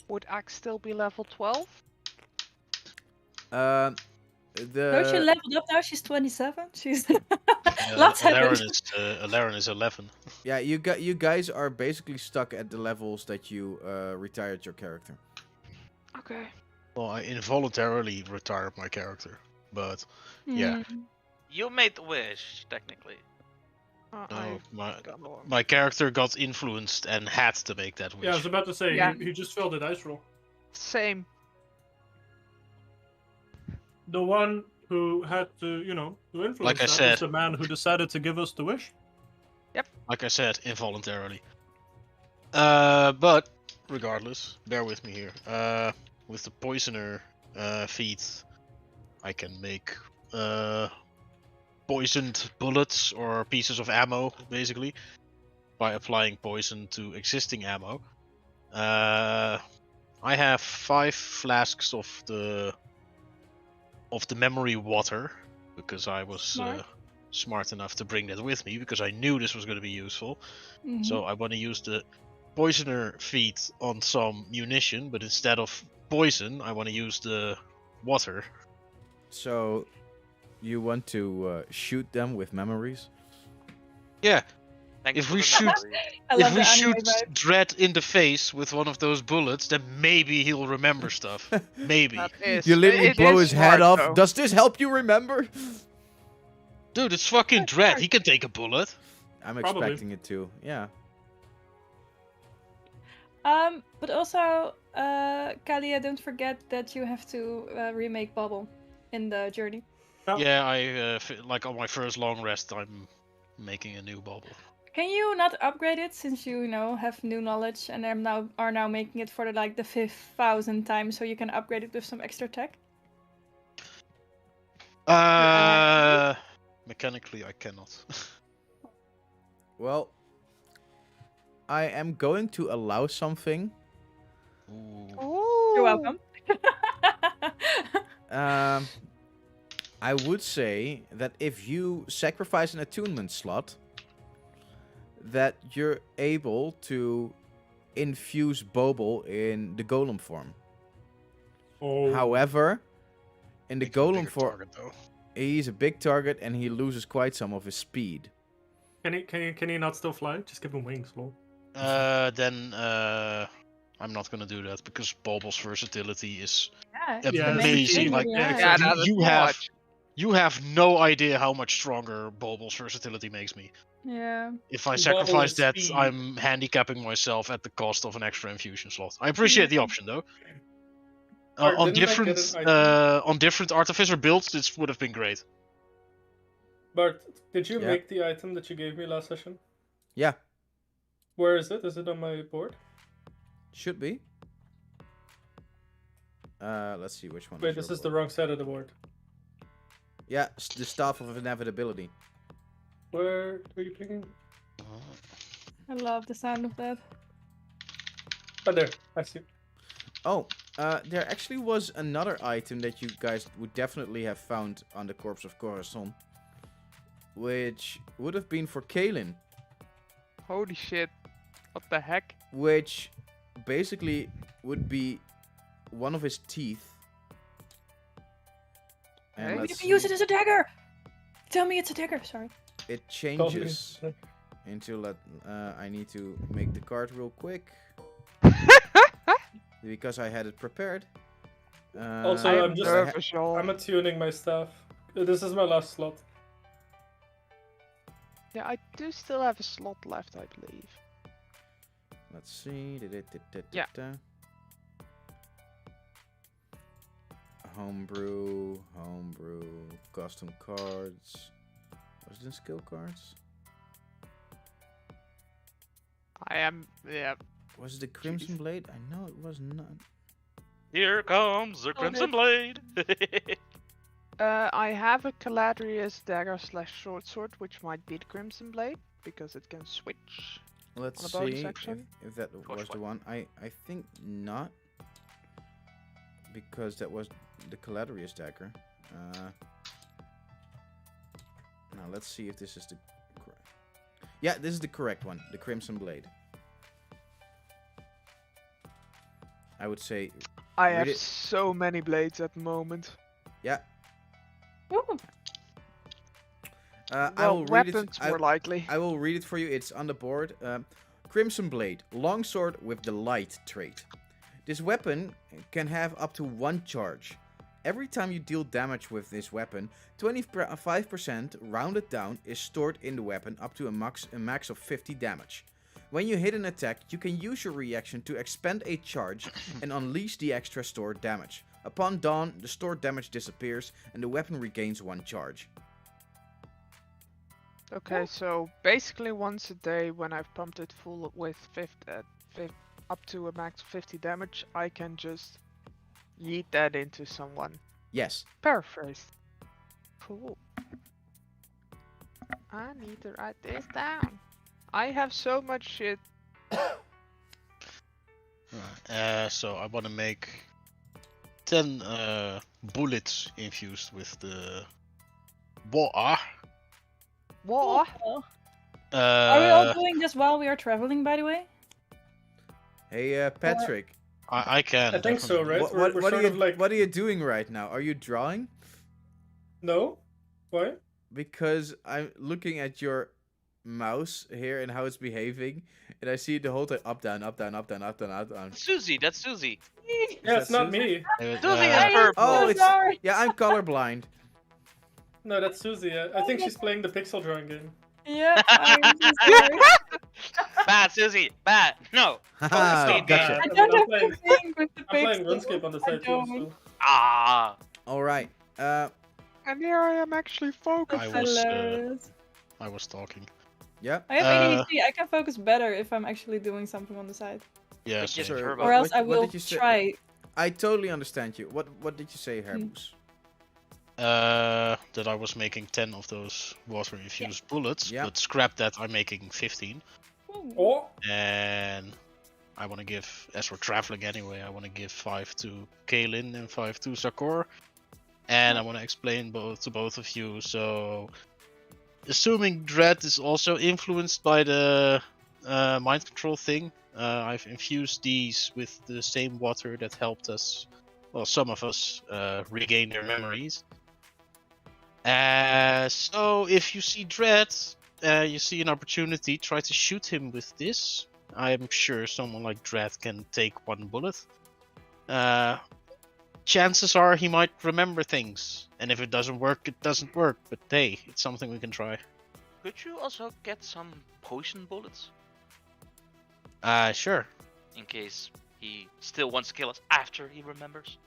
Would Axe still be level 12? Uh, No, she the leveled up now. She's 27. She's lots happened. Alaren is 11. yeah, you guys are basically stuck at the levels that you retired your character. Okay. Well, I involuntarily retired my character, but yeah. Hmm. You made the wish, technically. No, I've got more. my character got influenced and had to make that wish. Yeah, I was about to say, Yeah. he just failed the dice roll. Same. The one who had to, to influence Like I that said. is the man who decided to give us the wish. Like I said, involuntarily. But regardless, bear with me here. With the poisoner feat, I can make poisoned bullets or pieces of ammo, basically, by applying poison to existing ammo. I have 5 flasks of the memory water because I was Smart. smart enough to bring that with me because I knew this was going to be useful. Mhm. So I want to use the poisoner feat on some munition, but instead of poison, I want to use the water. So, you want to shoot them with memories? Yeah, Thanks If for we the shoot- memory. I love if we the anime shoot vibe. Dredd in the face with one of those bullets, then maybe he'll remember stuff. Maybe. That is. You literally it blow is his head smart, off. though. Does this help you remember? Dude, it's fucking Dredd. He can take a bullet. I'm Probably. expecting it to. Yeah. But also, Kalia, don't forget that you have to remake Bubble in the journey. Yeah, like on my first long rest, I'm making a new bubble. Can you not upgrade it since you have new knowledge and are now making it for the 5,000th time, so you can upgrade it with some extra tech? Mechanically, I cannot. Well, I am going to allow something. Ooh. Ooh. You're welcome. I would say that if you sacrifice an attunement slot, that you're able to infuse Bobble in the golem form. Oh. However, in the Makes a golem bigger form, target, though. he's a big target and he loses quite some of his speed. Can he not still fly? Just give him wings, lol. Then I'm not gonna do that because Bobble's versatility is Yeah, Yeah, amazing. it's Like amazing. Yeah, you- that's you have much. you have no idea how much stronger Bobble's versatility makes me. Yeah. If I Bobble sacrifice is that, speed. I'm handicapping myself at the cost of an extra infusion slot. I appreciate the Yeah. option though. Alright, On didn't I get different an item? on different artificer builds, this would have been great. Bart, did you Yeah. make the item that you gave me last session? Yeah, Where is it? Is it on my board? should be. Let's see which one. Wait, this is the wrong side of the board. Yeah, the Staff of Inevitability. Where are you picking? I love the sound of that. Oh, there. I see. Oh, there actually was another item that you guys would definitely have found on the corpse of Corazon, which would have been for Kalen, Holy shit. What the heck? which basically would be one of his teeth. And Okay. You let's can use see, it as a dagger! Tell me it's a dagger, sorry. it changes into I need to make the card real quick because I had it prepared. Also, I I'm just- ha- nervous, y'all. I'm attuning my staff. This is my last slot. Yeah, I do still have a slot left, I believe. Let's see. Yeah. Homebrew, custom cards. Was it in skill cards? I am. Yeah. Was it the Crimson Blade? I know it was not. Here comes the Crimson Blade. I have a Caladrius dagger / short sword, which might be the Crimson Blade because it can switch. Let's On the bonus see action? if that was the one. I think not, because that was the Caladrius dagger. Now let's see if this is the correct. Yeah, this is the correct one, the Crimson Blade. I would say, I Read have it. so many blades at the moment. yeah. Woo. I Well, will read it. weapons more likely. I will read it for you. It's on the board. Crimson Blade, longsword with the light trait. This weapon can have up to 1 charge. Every time you deal damage with this weapon, 25% rounded down is stored in the weapon up to a max of 50 damage. When you hit an attack, you can use your reaction to expend a charge and unleash the extra stored damage. Upon dawn, the stored damage disappears and the weapon regains 1 charge. Okay, so basically once a day when I've pumped it full with up to a max of 50 damage, I can just yeet that into someone. Yes. Paraphrase. Cool. I need to write this down. I have so much shit. So I want to make 10 bullets infused with the water. What? Oh. Are we all Uh, doing this while we are traveling, by the way? Hey, Patrick. I can. I think so, definitely. right? What, We're what sort are of you like- What are you doing right now? Are you drawing? No? Why? Because I'm looking at your mouse here and how it's behaving, and I see the whole time up, down, up, down, up, down, up, down, up, down. Susie, that's Susie. Yeah, that it's not Susie? me. Susie Uh, is purple. Oh, so it's sorry. yeah. I'm colorblind. No, that's Susie. I think she's playing the pixel drawing game. Yeah, I'm so sorry. Bad, Susie. Bad. No. Haha, Stop gotcha. that. I mean, don't I'm have playing- to think with the I'm playing pixels. RuneScape on the I side too, don't. so... Ah. All right. And here I am actually focused. I That's was, hilarious. I was talking. Yeah. I have uh, ADHD. I can focus better if I'm actually doing something on the side. Yeah, Just same. Sure. turbo. Or else I what will did you say? try. I totally understand you. What did you say, Herboos? That I was making 10 of those water infused bullets, Yeah. but scrap that, I'm making 15. Ooh. Oh! And I want to give, as we're traveling anyway, I want to give 5 to Kaelin and 5 to Zakor. And I want to explain to both of you. So, assuming Dredd is also influenced by the mind control thing, I've infused these with the same water that helped us, well, some of us, regain their memories. So if you see Dredd, you see an opportunity, try to shoot him with this. I'm sure someone like Dredd can take 1 bullet. Chances are he might remember things, and if it doesn't work, it doesn't work. But hey, it's something we can try. Could you also get some poison bullets? Sure. In case he still wants to kill us after he remembers?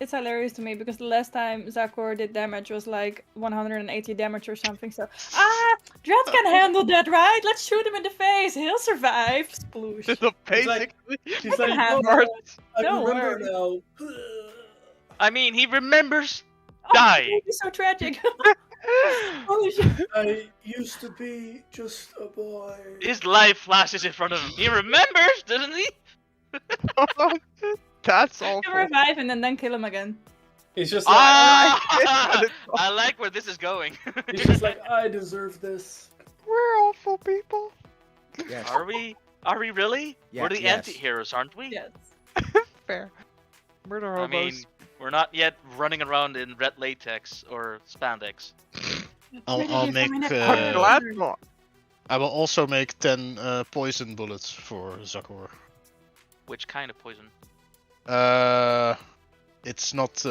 It's hilarious to me because the last time Zakor did damage was like 180 damage or something. So Dredd can handle that, right? Let's shoot him in the face. He'll survive. Sploosh. Basically. She's I like, can handle "Oh, it. I Don't remember worry. now. I mean, he remembers Oh, dying. it's so tragic. Holy shit. I used to be just a boy. His life flashes in front of him. He remembers, doesn't he? That's You awful. revive and then kill him again. He's just like, Ah! I like where this is going. he's just like, I deserve this. We're awful people. Yes. Are we? Are we really? Yeah, We're the yes. anti-heroes, aren't we? Yes. Fair. Murder I hobos. mean, we're not yet running around in red latex or spandex. I'll make. I'm glad not. I will also make 10 poison bullets for Zakor. Which kind of poison? It's not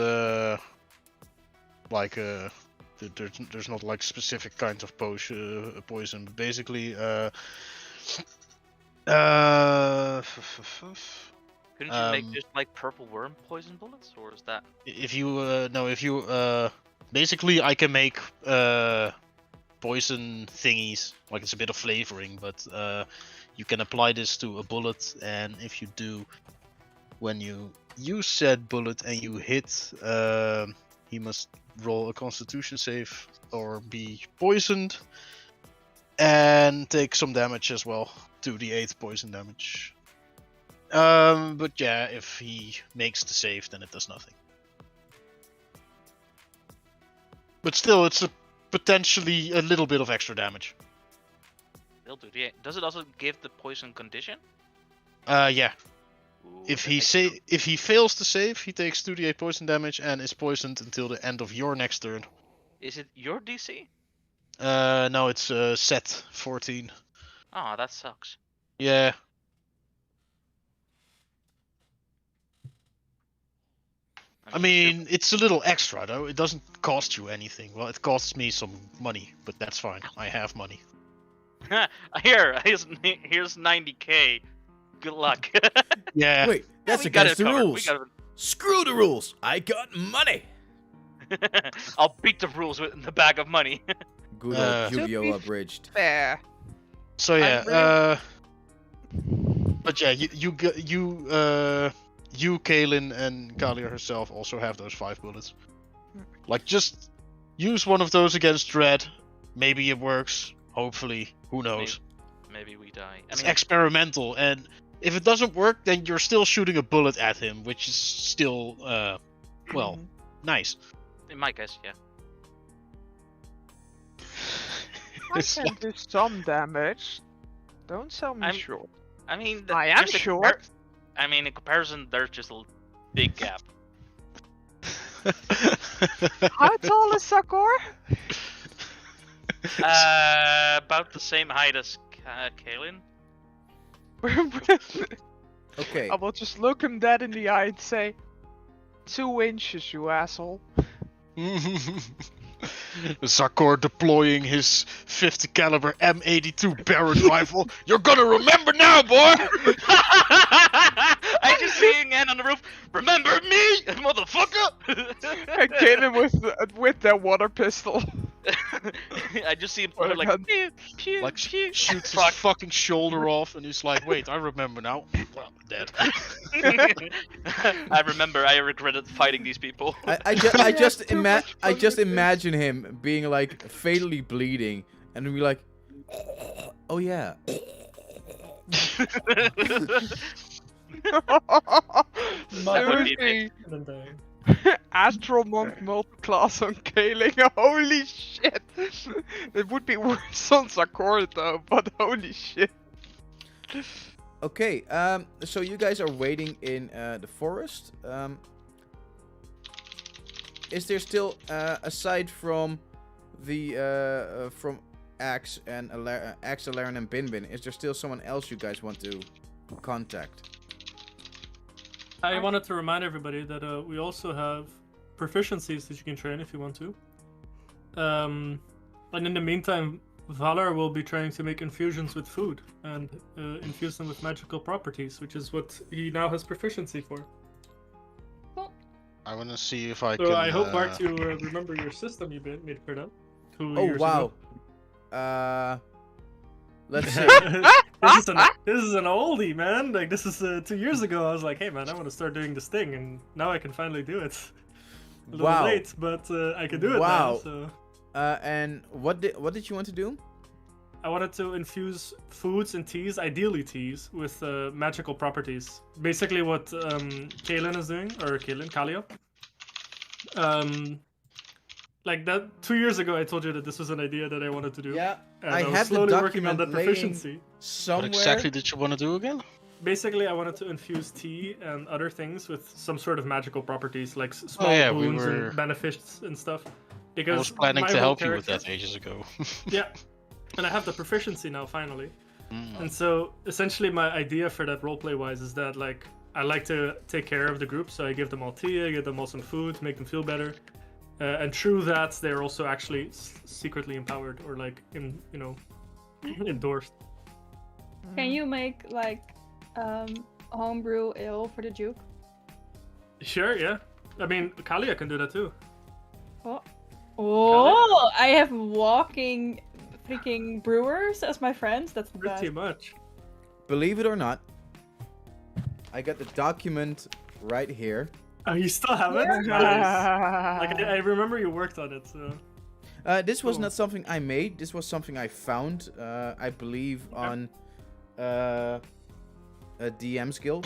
like there's not like specific kinds of poison. But basically, Couldn't you make just like purple worm poison bullets, or is that? if you basically I can make poison thingies, like it's a bit of flavoring, but you can apply this to a bullet, and if you do, when you use said bullet and you hit he must roll a Constitution save or be poisoned, and take some damage as well. 2d8 poison damage. But yeah, if he makes the save, then it does nothing. But still, it's potentially a little bit of extra damage. They'll do. Yeah. Does it also give the poison condition? Yeah. Ooh, If that he makes it if he fails to save, he takes 2d8 poison damage and is poisoned until the end of your next turn. Is it your DC? No, it's set 14. Oh, that sucks. Yeah. I mean, it's a little extra though. It doesn't cost you anything. Well, it costs me some money, but that's fine. I have money. here's 90k. Good luck. Yeah. Wait, that's We got against it the covered. We rules. got Screw the rules. I got money. it. I'll beat the rules with the bag of money. Good Uh, old Yu-Gi-Oh! Abridged. Fair. So yeah. I'm But yeah, you, Kaelin, and Kalia herself also have those 5 bullets. Like, just use one of those against Dredd. Maybe it works. Hopefully, who knows? Maybe we die. It's experimental, and if it doesn't work, then you're still shooting a bullet at him, which is still, well, nice. In my case, yeah. I can do some damage. Don't sell me short. I mean, I am short. I mean, in comparison, there's just a big gap. How tall is Sakor? About the same height as Kaelin. Okay. I will just look him dead in the eye and say, 2 inches, you asshole. Sakor deploying his 50 caliber M82 Barrett rifle. You're gonna remember now, boy! I just see him again on the roof. Remember me, motherfucker! I kill him with that water pistol. I just see him Or like, gun. pew, pew, Like, pew. shoots his fucking shoulder off, and he's like, wait, I remember now. Well, dead. I remember. I regretted fighting these people. I just imagine him being like fatally bleeding and be like, oh yeah. Seriously. Astral Monk multiclass on Kaling, holy shit! It would be worse on Sakura though, but holy shit. Okay, so you guys are waiting in the forest. Is there still, aside from the from Axe and Axe, Alaren, and Bin, is there still someone else you guys want to contact? I wanted to remind everybody that we also have proficiencies that you can train if you want to. And in the meantime, Valar will be trying to make infusions with food and infuse them with magical properties, which is what he now has proficiency for. I want to see if I So can... I hope, Bart, you remember your system you made for that. 2 Oh years wow. ago. Let's see. This is an oldie, man. Like, this is 2 years ago. I was like, hey, man, I want to start doing this thing, and now I can finally do it. A little Wow. late, but I can do it Wow. now. So And what did you want to do? I wanted to infuse foods and teas, ideally teas, with magical properties. Basically, what Kaelin is doing, or Kalia. Like that 2 years ago, I told you that this was an idea that I wanted to do. Yeah, And I was have the slowly working on document that laying proficiency. somewhere. What exactly did you want to do again? Basically, I wanted to infuse tea and other things with some sort of magical properties, like small yeah, we boons were- and benefits and stuff. I Because was planning my to whole help you with character- that ages ago. Yeah, and I have the proficiency now finally. Mm. And so essentially, my idea for that roleplay wise is that like I like to take care of the group, so I give them all tea, I give them all some food, make them feel better. And through that, they're also actually secretly empowered or like endorsed. Can you make like homebrew ale for the Duke? Sure, yeah. I mean, Kalia can do that too. Oh, I have walking freaking brewers as my friends. That's the best. Pretty much. Believe it or not, I got the document right here. Oh, you still have it? Nice. Like I remember you worked on it. So. This was Cool. not something I made. This was something I found. I believe on a DM's guild,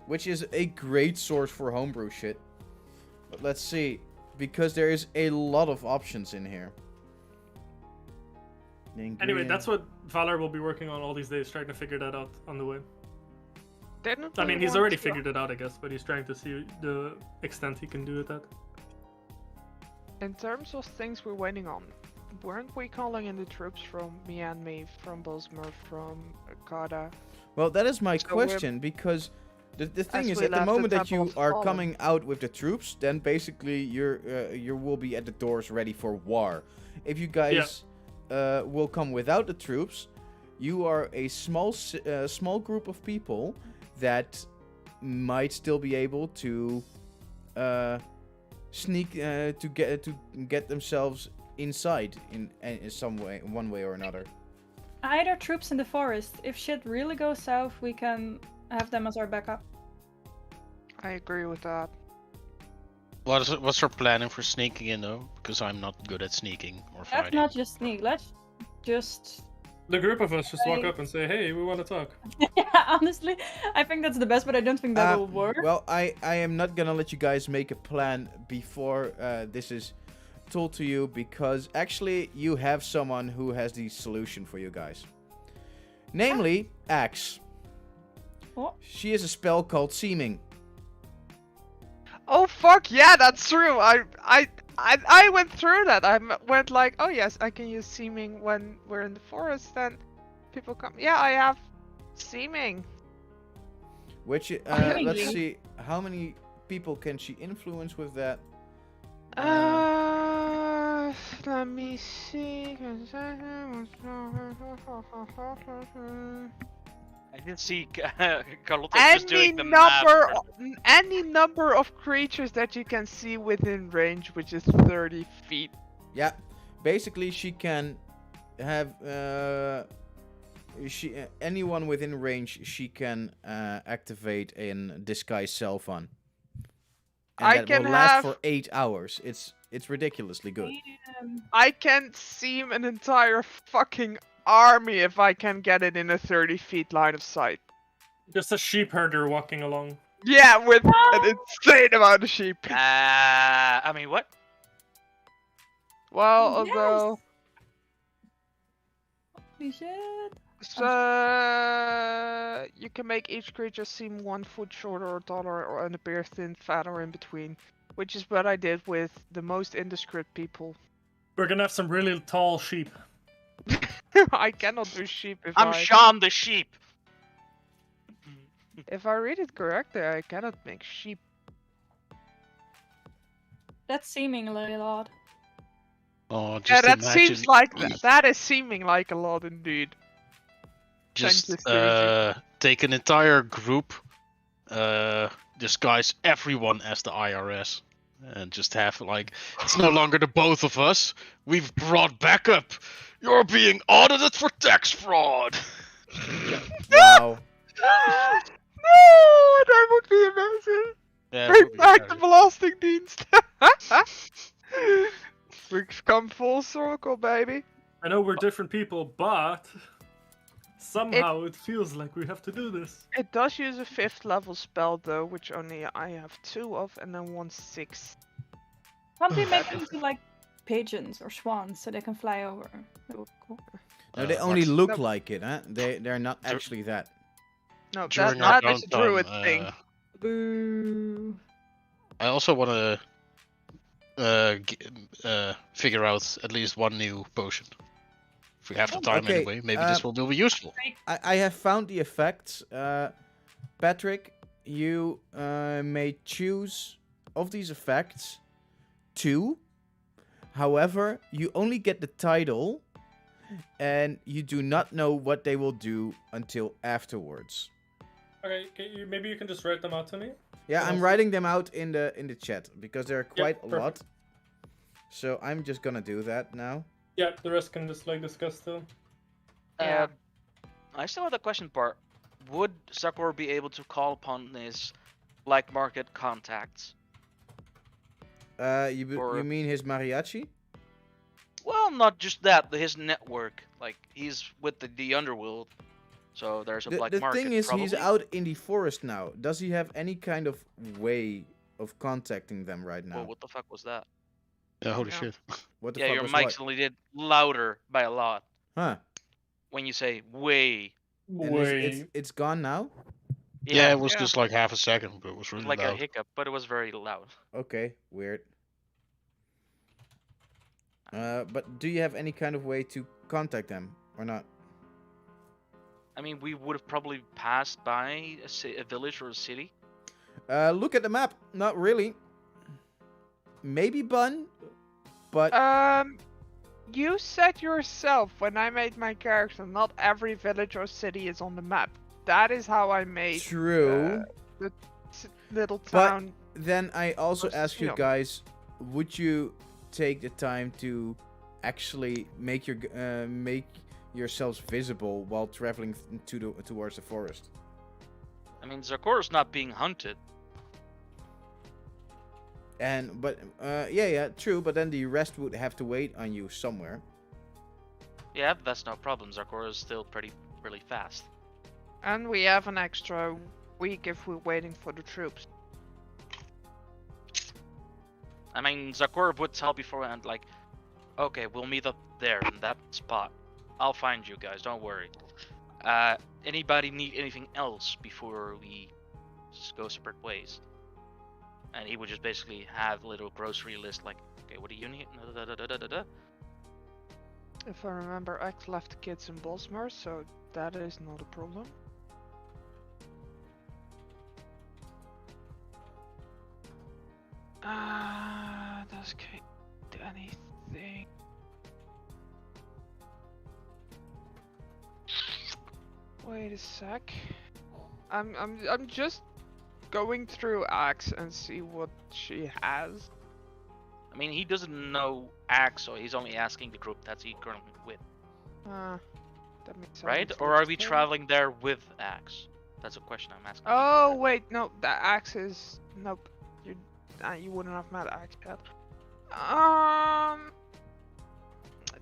which is a great source for homebrew shit. But let's see, because there is a lot of options in here. Anyway, that's what Valor will be working on all these days, trying to figure that out on the way. Didn't I we mean, he's want already to- figured it out, I guess, but he's trying to see the extent he can do with that. In terms of things we're waiting on, weren't we calling in the troops from Miami, from Bosmer, from Kada? Well, that is my So we're- question, because the thing As is, we at the left the moment that Temple you of are Fallen. coming out with the troops, then basically you will be at the doors ready for war. If you guys will come without the troops, you are a small group of people that might still be able to sneak to get themselves inside in some way, one way or another. Either troops in the forest. If shit really goes south, we can have them as our backup. I agree with that. What's our planning for sneaking in though? Because I'm not good at sneaking or Let's fighting. not just sneak. Let's just. The group of us just walk Right. up and say, "Hey, we want to talk." Honestly, I think that's the best, but I don't think that will work. Well, I am not gonna let you guys make a plan before this is told to you, because actually you have someone who has the solution for you guys. Namely, Axe. What? She has a spell called Seeming. Oh fuck yeah, that's true. I went through that. Went like, oh yes, I can use seeming when we're in the forest. Then people come. Yeah, I have seeming. Which, Seeming. let's see, how many people can she influence with that? Let me see. I did see Carlotta just doing the math. Any number of creatures that you can see within range, which is 30 feet. Yeah, basically she can have anyone within range she can activate in disguise self on. And I that can will last have- for 8 hours. It's ridiculously good. I can seem an entire fucking army if I can get it in a 30 feet line of sight. Just a sheep herder walking along. Yeah, with an insane amount of sheep. I mean, what? Well, Yes. although... Holy shit. So you can make each creature seem 1 foot shorter or taller or and appear thin, fat, or in between. Which is what I did with the most indiscreet people. We're gonna have some really tall sheep. I cannot do sheep I'm Sham the sheep. if I read it correctly, I cannot make sheep. That's seemingly a lot. Oh, just Yeah, that imagine, seems like that is seeming like a lot indeed. just Thank you, Susie. take an entire group, disguise everyone as the IRS, and just have like, it's no longer the both of us. We've brought backup. You're being audited for tax fraud. Wow. No, that would be amazing. Yeah, Bring would be back the very- Belastingdienst. We've come full circle, baby. I know we're different people, but somehow it feels like we have to do this. It does use a 5th level spell though, which only I have 2 of, and then 1 6th. Can't we make them into like pigeons or swans so they can fly over? That would be cool. No, they Uh, only Max, look no. like it, huh? They're not actually that. No, during our that is a druid downtime, thing. Boo. I also want to figure out at least one new potion. If we have the time Okay, anyway, maybe this will be useful. I have found the effects. Patrick, you may choose of these effects 2. However, you only get the title, and you do not know what they will do until afterwards. Okay, maybe you can just write them out to me. Yeah, I'm Awesome. writing them out in the chat because there are quite a lot. perfect. So I'm just gonna do that now. Yeah, the rest can just like discuss still. Yeah. I still have the question part. Would Sakura be able to call upon this black market contacts. Or- You mean his mariachi? Well, not just that, his network. Like, he's with the underworld. So there's a black The market. thing is, probably. he's out in the forest now. Does he have any kind of way of contacting them right now? Well, what the fuck was that? Yeah, holy Yeah. shit. What the Yeah, fuck your was mic what? suddenly did louder by a lot Huh? when you say way. And it's gone now? Yeah, it was Yeah. just like half a second, but it was It really was like a loud. hiccup, but it was very loud. Okay, weird. But do you have any kind of way to contact them or not? I mean, we would have probably passed by a village or a city. Look at the map. Not really. Maybe Bun, but You said yourself when I made my character, not every village or city is on the map. That is how I made true. little But- town. Then I also First ask you film. guys, would you take the time to actually make yourselves visible while traveling towards the forest? I mean, Zakor's not being hunted. But yeah, true. But then the rest would have to wait on you somewhere. Yeah, that's no problem. Zakor is still really fast. And we have an extra week if we're waiting for the troops. I mean, Zakor would tell beforehand, like, okay, we'll meet up there in that spot. I'll find you guys, don't worry. Anybody need anything else before we just go separate ways? And he would just basically have a little grocery list, like, okay, what do you need? Da-da-da-da-da-da. If I remember, X left the kids in Bosmer, so that is not a problem. Does Kate do anything? Wait a sec. I'm just going through Axe and see what she has. I mean, he doesn't know Axe, so he's only asking the group that he's currently with, That makes sense. right? Or are we traveling there with Axe? That's a question I'm asking. Oh wait, no, that Axe is nope. You wouldn't have met Axe yet.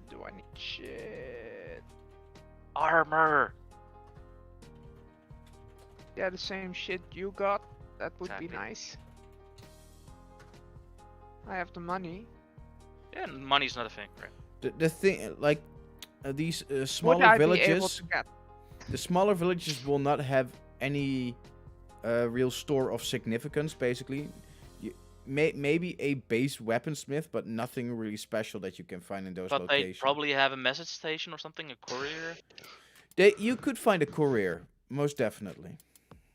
Do I need shit? Armor! Yeah, the same shit you got. That would be Exactly. nice. I have the money. Yeah, money's not a thing, right? The thing, like these Would smaller I be able villages, to get? the smaller villages will not have any real store of significance. Basically, maybe a base weaponsmith, but nothing really special that you can find in those But they locations. probably have a message station or something, a courier. You could find a courier, most definitely.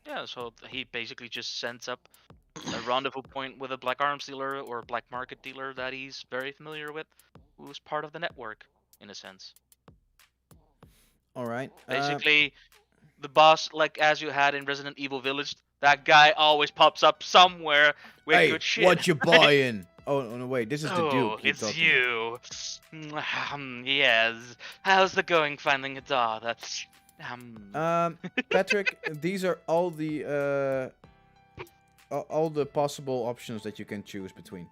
Yeah, so he basically just sends up a rendezvous point with a black arms dealer or black market dealer that he's very familiar with, who's part of the network, in a sense. All right. Basically, the boss, like as you had in Resident Evil Village, that guy always pops up somewhere with Hey, good shit. what you buying? Oh no, wait. This is the Duke. Oh, you're it's talking you. Yes. How's the going finding a dog? That's Patrick, these are all the possible options that you can choose between.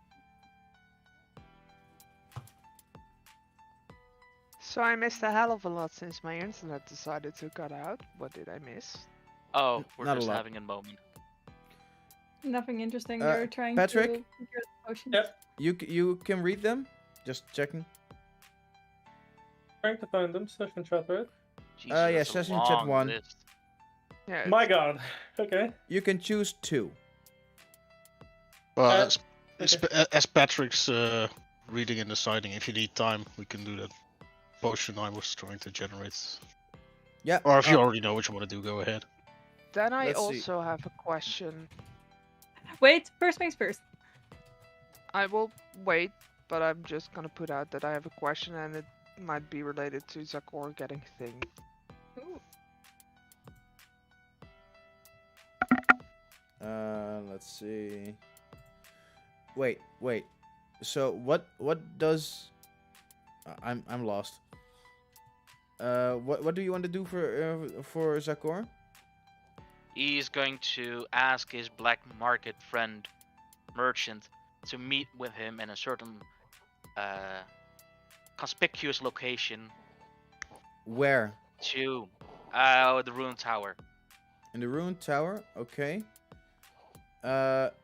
So I missed a hell of a lot since my internet decided to cut out. What did I miss? Oh, we're Not a just lot. having a moment. Nothing interesting. Uh, You're trying Patrick? to procure the potions. Yep. You can read them. Just checking. Trying to find them. Session chat, right? Jesus, yeah, that's a session chat long 1. list. Yeah. My god. Okay. You can choose 2. Well, Uh, as Patrick's reading and deciding, if you need time, we can do that potion I was trying to generate. Yeah. Or if you already know what you want to do, go ahead. Then I Let's see. also have a question. Wait, first things first. I will wait, but I'm just gonna put out that I have a question and it might be related to Zakor getting thing. Ooh. Let's see. Wait. So what does I'm lost. What do you want to do for Zakor? He's going to ask his black market friend, merchant, to meet with him in a certain conspicuous location Where? to the ruined tower. In the ruined tower? Okay. That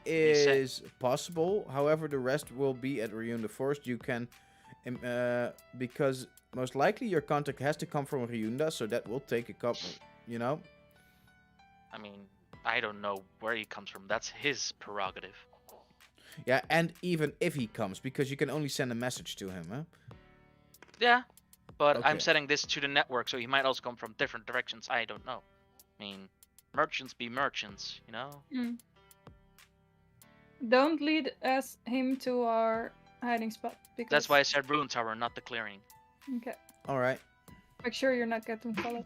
He said- is possible. However, the rest will be at Ryun the Forest. You can... because most likely your contact has to come from Ryunda, so that will take a couple... You know? I mean, I don't know where he comes from. That's his prerogative. Yeah, and even if he comes, because you can only send a message to him, huh? Yeah, but Okay. I'm setting this to the network, so he might also come from different directions. I don't know. I mean, merchants be merchants, you know? Mm. Don't lead him to our hiding spot. Because... That's why I said ruin tower, not the clearing. Okay. Alright. Make sure you're not getting followed.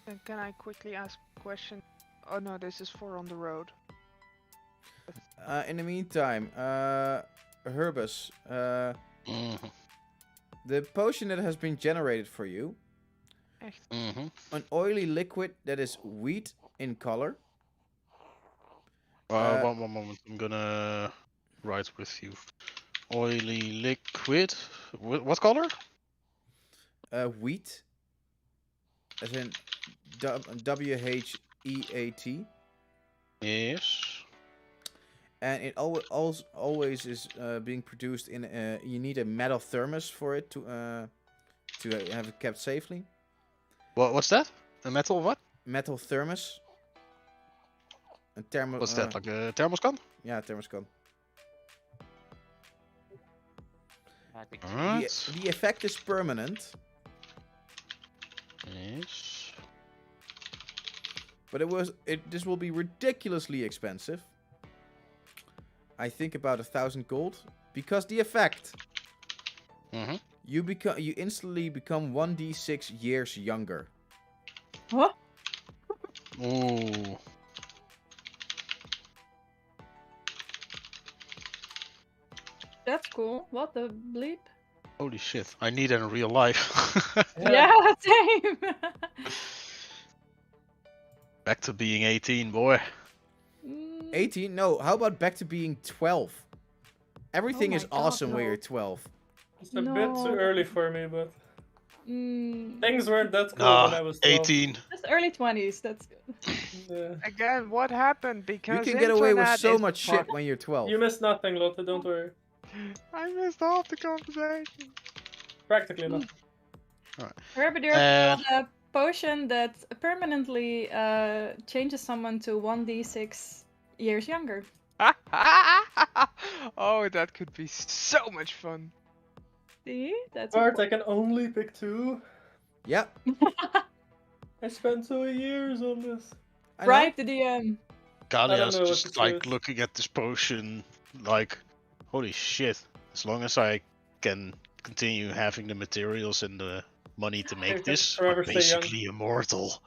Then can I quickly ask a question? Oh no, this is for on the road. In the meantime, Herbus, Mhm. the potion that has been generated for you, Echt? Mhm. an oily liquid that is wheat in color. One moment. I'm gonna write with you. Oily liquid. What color? Wheat, as in WHEAT, Yes. and it always is being produced in. You need a metal thermos for it to have it kept safely. What's that? A metal what? Metal thermos. A thermo. What's that? Like a thermoscan? Yeah, thermoscan. Alright. The effect is permanent, Yes. but this will be ridiculously expensive. I think about 1,000 gold, because the effect, Mhm. you instantly become 1d6 years younger. What? Ooh. That's cool. What the bleep? Holy shit! I need it in real life. Yeah, same. Back to being 18, boy. 18? No, how about back to being 12? Everything Oh is my God, awesome when no. you're 12. It's a bit too No. early for me, but Mm, things weren't that cool when I Nah, was 12. 18. just early 20s. That's good. Yeah. Again, what happened? You Because can get away with internet so is much shit fucked. when you're 12. You missed nothing, Lotte, don't worry. I missed half the conversation. Practically nothing. Remember, there's called a potion that permanently changes someone to 1d6 years younger. Oh, that could be so much fun. See? That's Bart, I can only pick 2. Yep. I spent 2 years on this. I know. Right, the DM. I don't Galia's know what just to like choose. looking at this potion, like, holy shit! As long as I can continue having the materials and the money to You make can this, forever I'm stay young. basically immortal.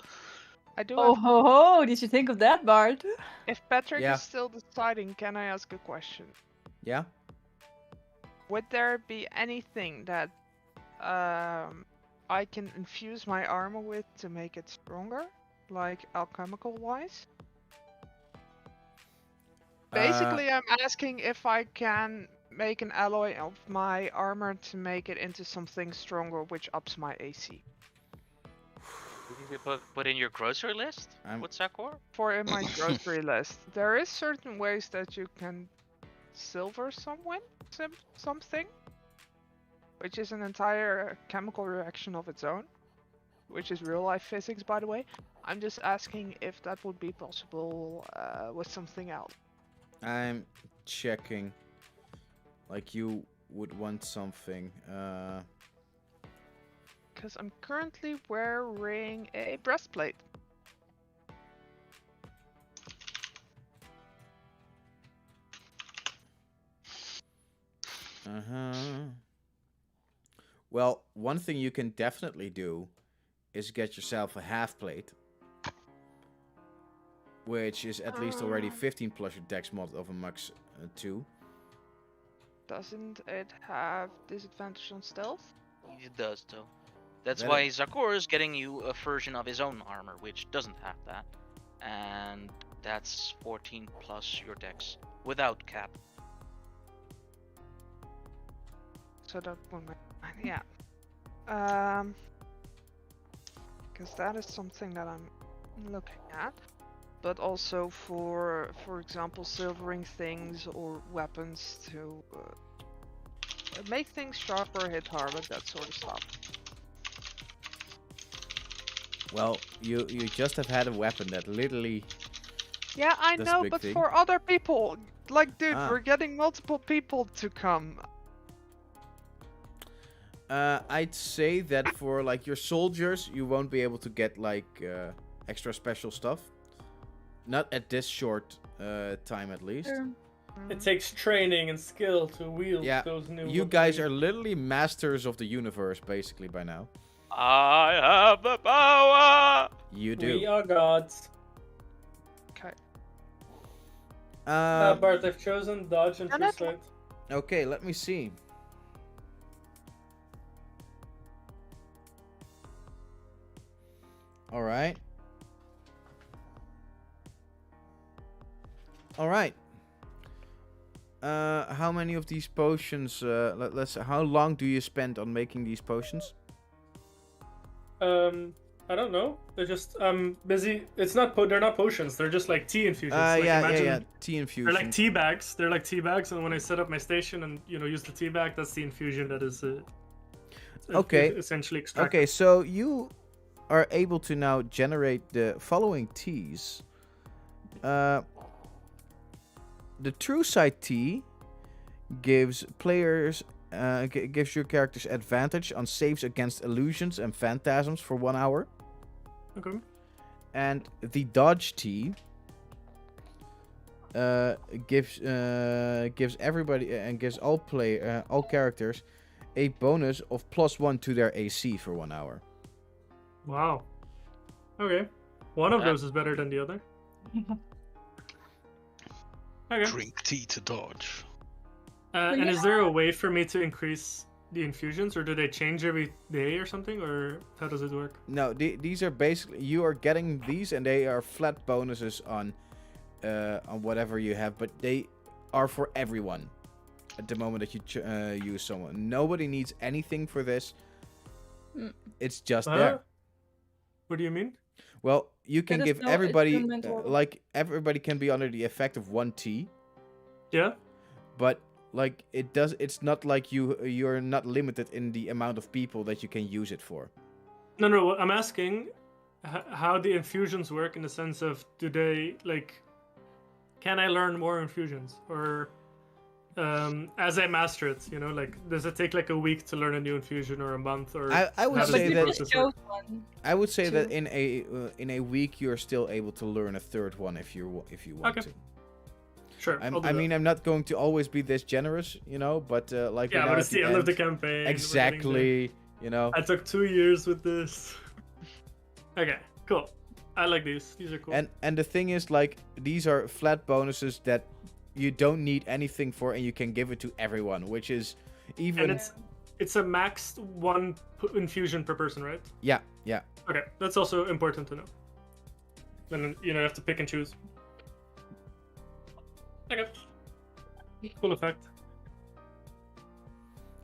I do Oh have. ho ho! Did you think of that, Bart? If Patrick Yeah. is still deciding, can I ask a question? Yeah. Would there be anything that I can infuse my armor with to make it stronger, like alchemical wise? Basically, I'm asking if I can make an alloy of my armor to make it into something stronger, which ups my AC. You put in your grocery list? I'm- What's that for? For in my grocery list, there is certain ways that you can silver something, which is an entire chemical reaction of its own, which is real life physics, by the way. I'm just asking if that would be possible with something else. I'm checking. Like you would want something. Because I'm currently wearing a breastplate. Well, one thing you can definitely do is get yourself a half plate. Which is at least already 15 plus your dex mod of a max 2. Doesn't it have disadvantage on stealth? It does, though. That's That why Zakor is getting you a version of his own armor, which doesn't have that. And that's 14 plus your dex, without cap. So that will make yeah. Because that is something that I'm looking at. But also for example, silvering things or weapons to make things sharper, hit harder, that sort of stuff. Well, you just have had a weapon that literally. Yeah, I That's a know, big but thing. for other people, like, dude, Ah. we're getting multiple people to come. I'd say that for like your soldiers, you won't be able to get like extra special stuff. Not at this short time, at least. Sure. It takes training and skill to wield Yeah, those new. You guys are literally masters of the universe, basically, by now. I have the power! You do. We are gods. Okay. Bart, I've chosen dodge and And true that's- sight. Okay, let me see. All right. All right. How many of these potions? Let's. How long do you spend on making these potions? I don't know. They're just busy. It's not they're not potions. They're just like tea infusions. Like, Yeah. imagine Tea They're infusion. like tea bags. They're like tea bags, and when I set up my station and use the tea bag, that's the infusion that is. Okay. Essentially extracted. Okay, so you are able to now generate the following teas. The True Sight tea gives players, gives your characters advantage on saves against illusions and phantasms for 1 hour. Okay. And the Dodge tea gives everybody and gives all characters a bonus of +1 to their AC for 1 hour. Wow. Okay. One of Uh, those is better than the other. Okay. Drink tea to dodge. And is there a way for me to increase the infusions, or do they change every day or something, or how does it work? No, these are basically, you are getting these and they are flat bonuses on whatever you have, but they are for everyone at the moment that you use someone. Nobody needs anything for this. Mm. It's just Huh? there. What do you mean? Well, you can is give no everybody, experimental. like, everybody can be under the effect of 1 tea, Yeah. but like it's not like you're not limited in the amount of people that you can use it for. No. I'm asking how the infusions work in the sense of, do they can I learn more infusions, or as I master it, like, does it take like a week to learn a new infusion, or a month, or I would how does say the that- process just work? chose one. I would say that Two. in a week you're still able to learn a third one if you want Okay. to. Sure. I'll do I that. mean, I'm not going to always be this generous, but like yeah, we're but now it's at the end of the campaign. we're getting there. exactly, I took 2 years with this. Okay, cool. I like these. These are cool. and the thing is, like, these are flat bonuses that you don't need anything for, and you can give it to everyone, which is even And it's a max 1 infusion per person, right? yeah. Okay, that's also important to know. Then you have to pick and choose. Okay. Cool effect.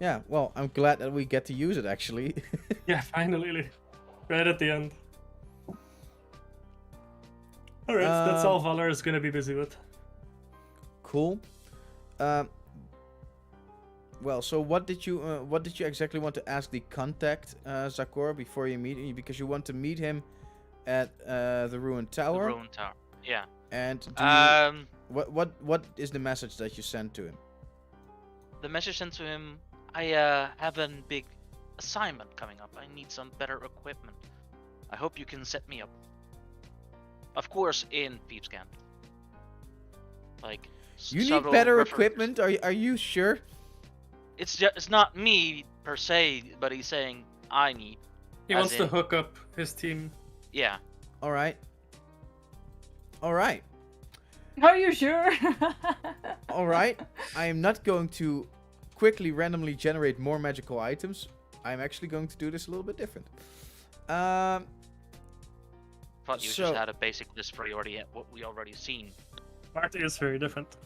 Yeah, well, I'm glad that we get to use it, actually. Yeah, finally. Right at the end. Alright, that's all Valar is gonna be busy with. Cool. Well, so what did you exactly want to ask the contact, Zakor, before you meet him? Because you want to meet him at the Ruined The Tower. Ruined Tower. Yeah. And do you, Um, what is the message that you sent to him? the message sent to him, I have a big assignment coming up. I need some better equipment. I hope you can set me up. Of course, in Peepscan. Like, You need subtle better references. equipment? Are you sure? It's not me per se, but he's saying I need. He As wants to in- hook up his team. Yeah. All right. All right. Are you sure? All right. I am not going to quickly randomly generate more magical items. I'm actually going to do this a little bit different. Thought you So- just had a basic list for what we already seen. Marty is very different.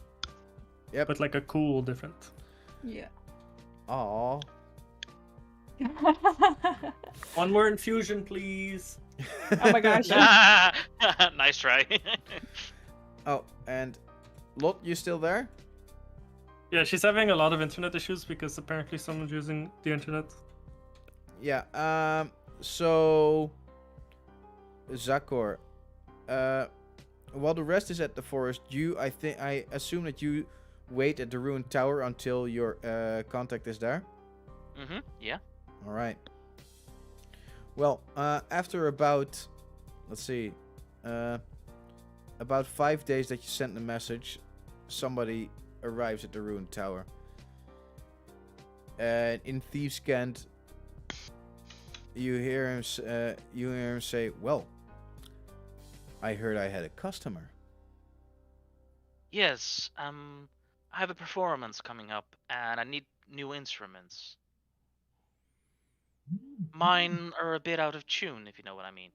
Yep. But like a cool different. Yeah. Aw. One more infusion, please. Oh my gosh. Nice try. Oh, and Lot, you still there? Yeah, she's having a lot of internet issues because apparently someone's using the internet. Yeah. So Zakor, while the rest is at the forest, I assume that you wait at the ruined tower until your contact is there. Yeah. All right. Well, after about, let's see, about 5 days that you sent the message, somebody arrives at the ruined tower. And in Thieves' Cant, you hear him say, "Well, I heard I had a customer." Yes. I have a performance coming up, and I need new instruments. Mine are a bit out of tune, if you know what I mean.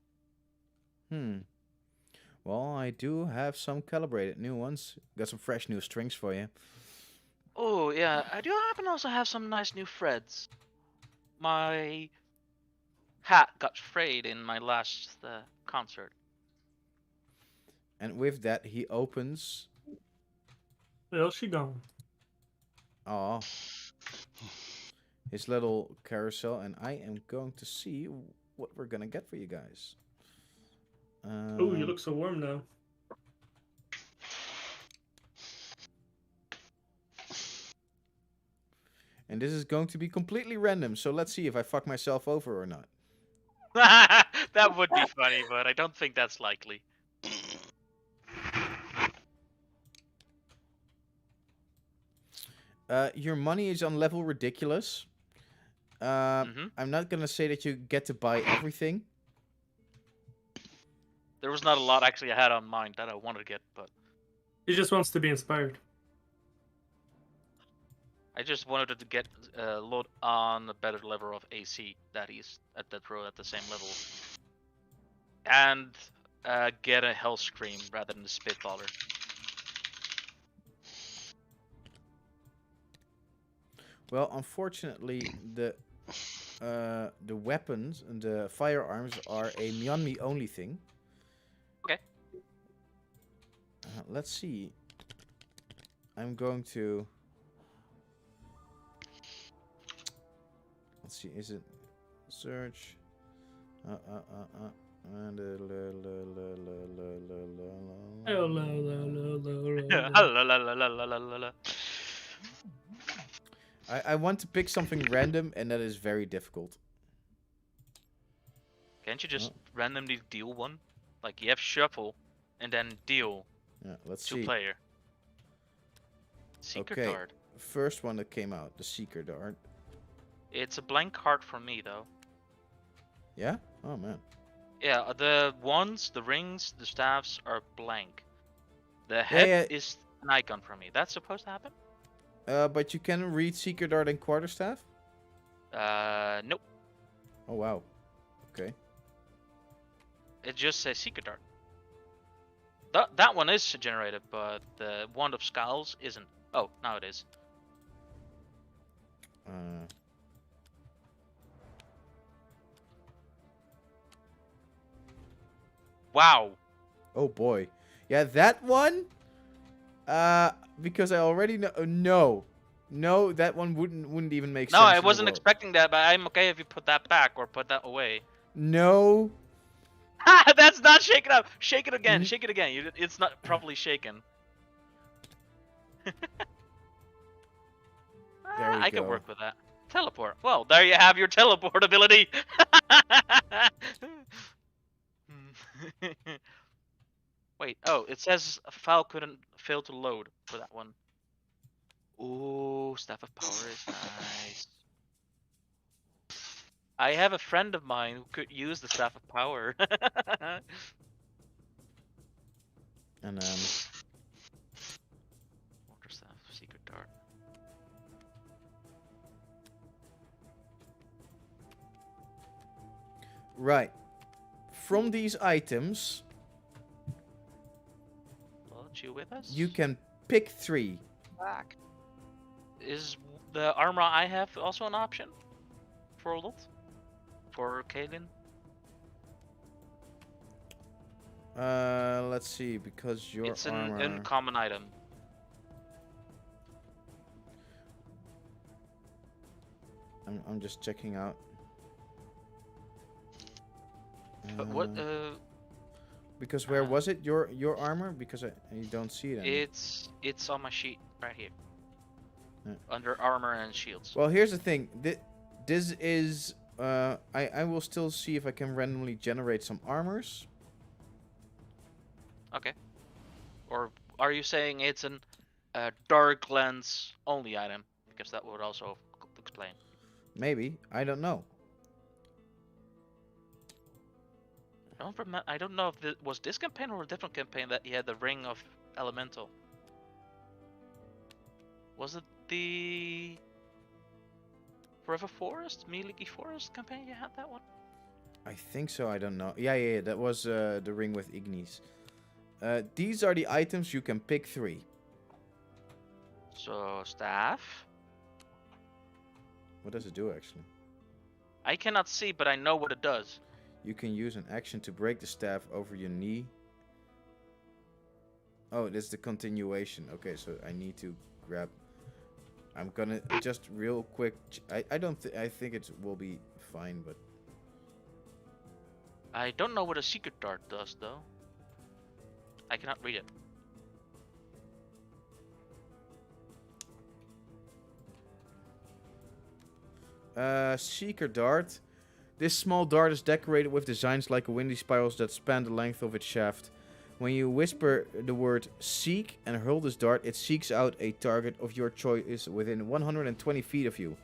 Well, I do have some calibrated new ones. Got some fresh new strings for you. Oh, yeah. I do happen to also have some nice new threads. My hat got frayed in my last concert. And with that, he opens. Where's she gone? Aw. His little carousel, and I am going to see what we're gonna get for you guys. Oh, you look so warm now. And this is going to be completely random, so let's see if I fuck myself over or not. That would be funny, but I don't think that's likely. Your money is on level ridiculous. I'm not gonna say that you get to buy everything. There was not a lot actually I had on mind that I wanted to get, but He just wants to be inspired. I just wanted to get load on a better level of AC that is at that row at the same level, and get a hell scream rather than a spitballer. Well, unfortunately, the weapons and the firearms are a Myeonmi only thing. Okay. Let's see. I'm going to. Let's see. Is it search? And I want to pick something random, and that is very difficult. Can't you just randomly deal one? Like you have shuffle, and then deal Yeah, let's two see. player. Secret Okay. card. First one that came out, the Seeker Dart. It's a blank card for me though. Yeah? Oh man. Yeah, the wands, the rings, the staffs are blank. The head is an icon for me. That's supposed to happen? But you can read Seeker Dart and Quarterstaff? Nope. Oh wow. Okay. It just says Secret Dart. That one is generated, but the Wand of Skulls isn't. Oh, now it is. Wow. Oh boy. Yeah, that one. Because I already know. No, that one wouldn't even make sense. No, I in the wasn't world. expecting that, but I'm okay if you put that back or put that away. No. Ha! That's not shaken up. Shake it again. Shake it again. It's not properly shaken. I can go. work with that. Teleport. Well, there you have your teleport ability. Wait. Oh, it says a file couldn't fail to load for that one. Ooh, Staff of Power is nice. I have a friend of mine who could use the Staff of Power. And Water Staff, Secret Dart. Right. From these items, Aren't you with us? you can pick 3. Back. Is the armor I have also an option for lot? For Kaelin? Let's see, because your It's an armor... uncommon item. I'm just checking out. But what? Because where was it? Your armor? Because I don't see it anymore. It's on my sheet right here. Yeah. Under armor and shields. Well, here's the thing. This is... I will still see if I can randomly generate some armors. Okay. Or are you saying it's an dark lens only item? Because that would also explain. Maybe. I don't know. I don't know if it was this campaign or a different campaign that he had the ring of elemental. Was it the Forever Forest, Miliki Forest campaign? You had that one. I think so. I don't know. Yeah. That was the ring with Ignis. These are the items you can pick 3. So staff. What does it do actually? I cannot see, but I know what it does. You can use an action to break the staff over your knee. Oh, this is the continuation. Okay, so I need to grab... I'm gonna just real quick... I don't I think it will be fine, but... I don't know what a secret dart does, though. I cannot read it. Seeker dart. This small dart is decorated with designs like windy spirals that span the length of its shaft. When you whisper the word seek and hurl this dart, it seeks out a target of your choice within 120 feet of you.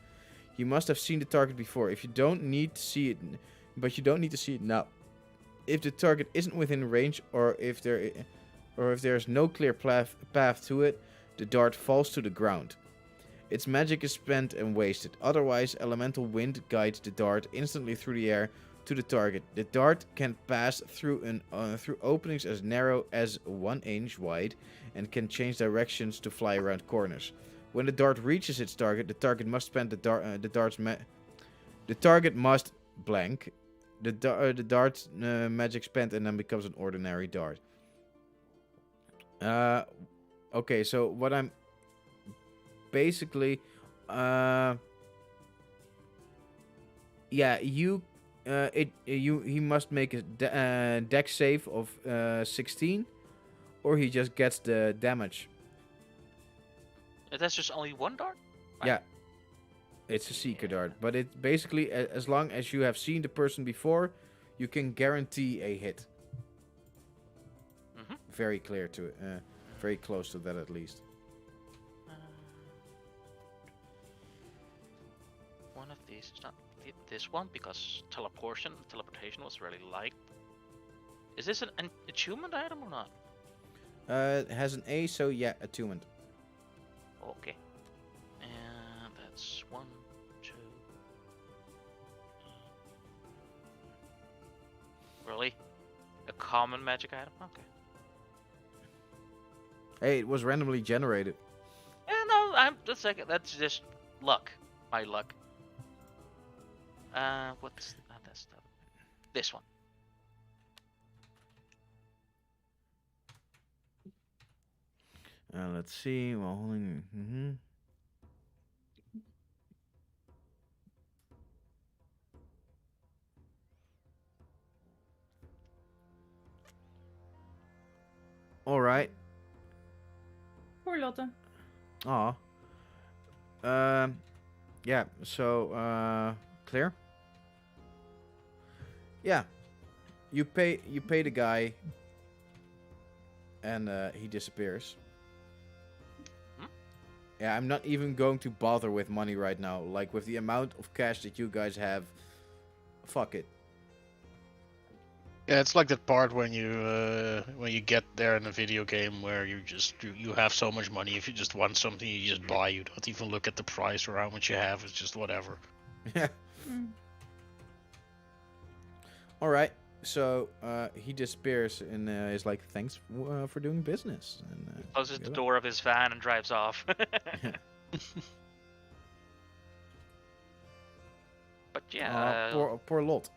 You must have seen the target before. If you don't need to see it, but you don't need to see it now. If the target isn't within range, or if there is no clear path to it, the dart falls to the ground. Its magic is spent and wasted. Otherwise, elemental wind guides the dart instantly through the air to the target. The dart can pass through through openings as narrow as 1 inch wide and can change directions to fly around corners. When the dart reaches its target, the target must spend the target must blank. The dart's magic spent and then becomes an ordinary dart. Okay, so what I'm basically, yeah, he must make a dex save of 16, or he just gets the damage. That's just only one dart? Yeah, it's a seeker dart, but it basically, as long as you have seen the person before, you can guarantee a hit. Mm-hmm. Very clear to it, very close to that at least. One of these is not this one because teleportation was really liked. Is this an attunement item or not? It has an A, so yeah, attunement. Okay. And that's 1, 2. Really? A common magic item? Okay. Hey, it was randomly generated. Yeah, no, I'm just like that's just luck. My luck. What's that's this one. Let's see. While holding. All right. Poor Lotte. Aw. Yeah. So, clear. Yeah. You pay the guy, and he disappears. Yeah, I'm not even going to bother with money right now. Like, with the amount of cash that you guys have, fuck it. Yeah, it's like that part when you get there in a video game where you have so much money. If you just want something, you just buy. You don't even look at the price or how much you have. It's just whatever. Yeah. All right. So he disappears and is like, "Thanks for doing business." And Closes the goodbye. door of his van and drives off. But yeah, Poor Lot.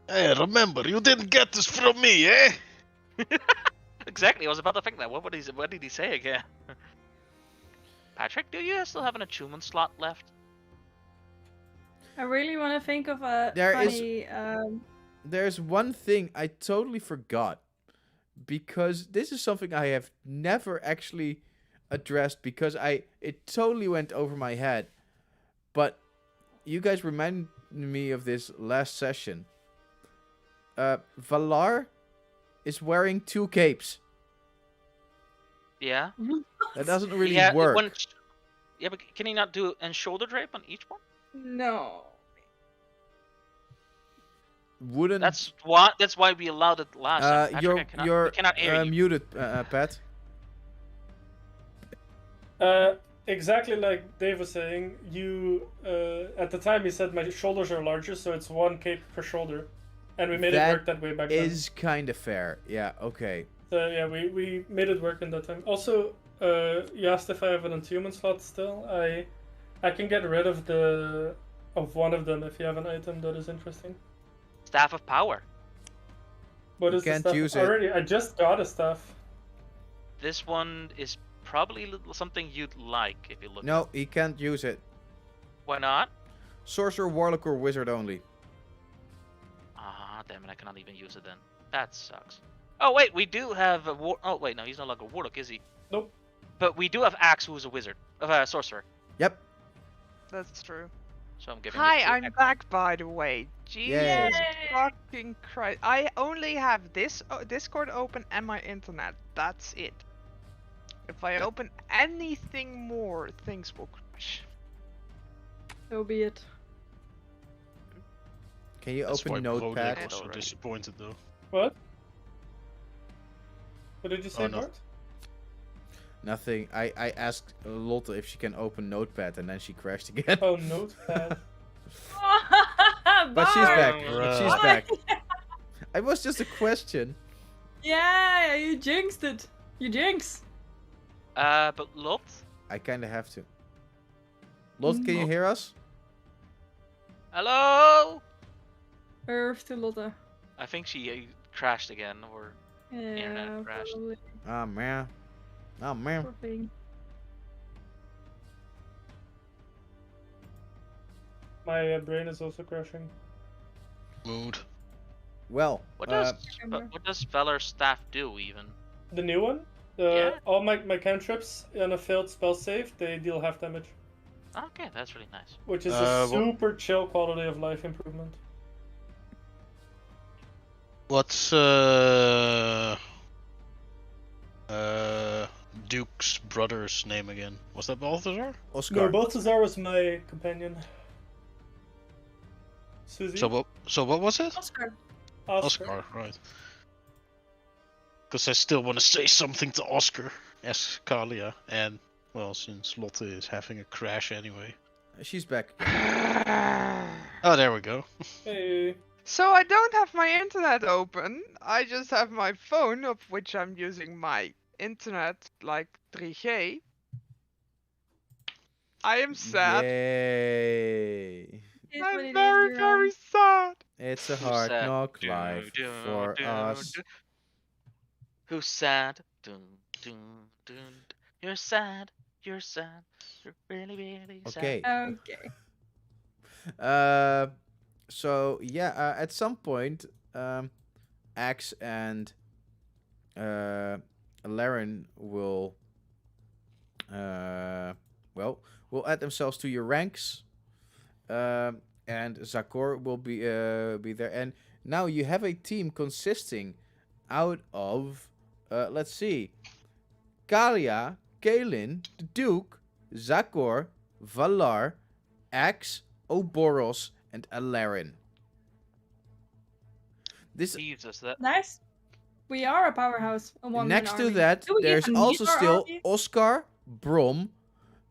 Hey, remember, you didn't get this from me, eh? exactly. I was about to think that. What did he say again? Patrick, do you still have an achievement slot left? I really want to think of a There is- funny. There's one thing I totally forgot, because this is something I have never actually addressed because it totally went over my head. But you guys remind me of this last session. Valar is wearing 2 capes. Yeah. That doesn't really Yeah, work. Yeah, but can he not do a shoulder drape on each one? No. Wouldn't That's why we allowed it last time. Patrick, you're we cannot hear you. muted, Pat. Exactly like Dave was saying, you at the time he said my shoulders are larger, so it's 1 cape per shoulder, and we made it work that way back then. Is kind of fair. Yeah. Okay. So yeah, we made it work in that time. Also, you asked if I have an attunement slot still. I can get rid of one of them if you have an item that is interesting. Staff of Power. What You is the can't stuff? use it. Already, I just got a staff. This one is probably something you'd like if you look. No, he can't use it. Why not? Sorcerer, Warlock, or Wizard only. Ah, damn it! I cannot even use it then. That sucks. Oh wait, we do have a Oh wait, no, he's no longer a Warlock, is he? Nope. But we do have Axe, who's a wizard, a sorcerer. Yep. That's true. So I'm giving. Hi, it to I'm Axe. back, by the way. Jesus Yay. fucking Christ. I only have this Discord open and my internet. That's it. If I open anything more, things will crash. So be it. Can you That's open why Notepad? Broderick was so Already. disappointed, though. What? What did you say, Oh, no. Bart? Nothing. I asked Lotte if she can open Notepad, and then she crashed again. Oh, Notepad. But she's back. Bruh. She's back. It was just a question. Yeah, you jinxed it. You jinx. But Lot. I kind of have to. Lotte, can you hear us? Hello. Earth to Lotte. I think she crashed again, or Yeah, crashed. probably. Oh man. Oh man. Poor thing. My brain is also crashing. Mood. Well. What does Valor's staff do even? The new one? Yeah. All my cantrips on a failed spell save, they deal half damage. Okay, that's really nice. Which is a What- super chill quality of life improvement. What's Duke's brother's name again? Was that Balthazar? Oscar. No, Balthazar was my companion. Susie? So what was it? Oscar. Oscar, right. Because I still want to say something to Oscar as Kalia, and well, since Lotte is having a crash anyway. She's back. Oh, there we go. Hey. So I don't have my internet open. I just have my phone, of which I'm using my internet, like 3G. I am sad. Yay. Is what it I'm is, very, girl. very sad. It's a Who's hard sad? knock Dun, life dun, for dun, us. dun. Who's sad? Dun, dun, dun. You're sad. You're sad. You're really, really sad. Okay. Okay. So yeah, at some point, Axe and Laren will will add themselves to your ranks, and Zakor will be there. And now you have a team consisting out of let's see, Kalia, Kaelin, the Duke, Zakor, Valar, Axe, Oboros, and Alarin. This Jesus, that. Nice. We are a powerhouse. A one-man next to army. that, Do we there's even need also our still army? Oscar, Brom,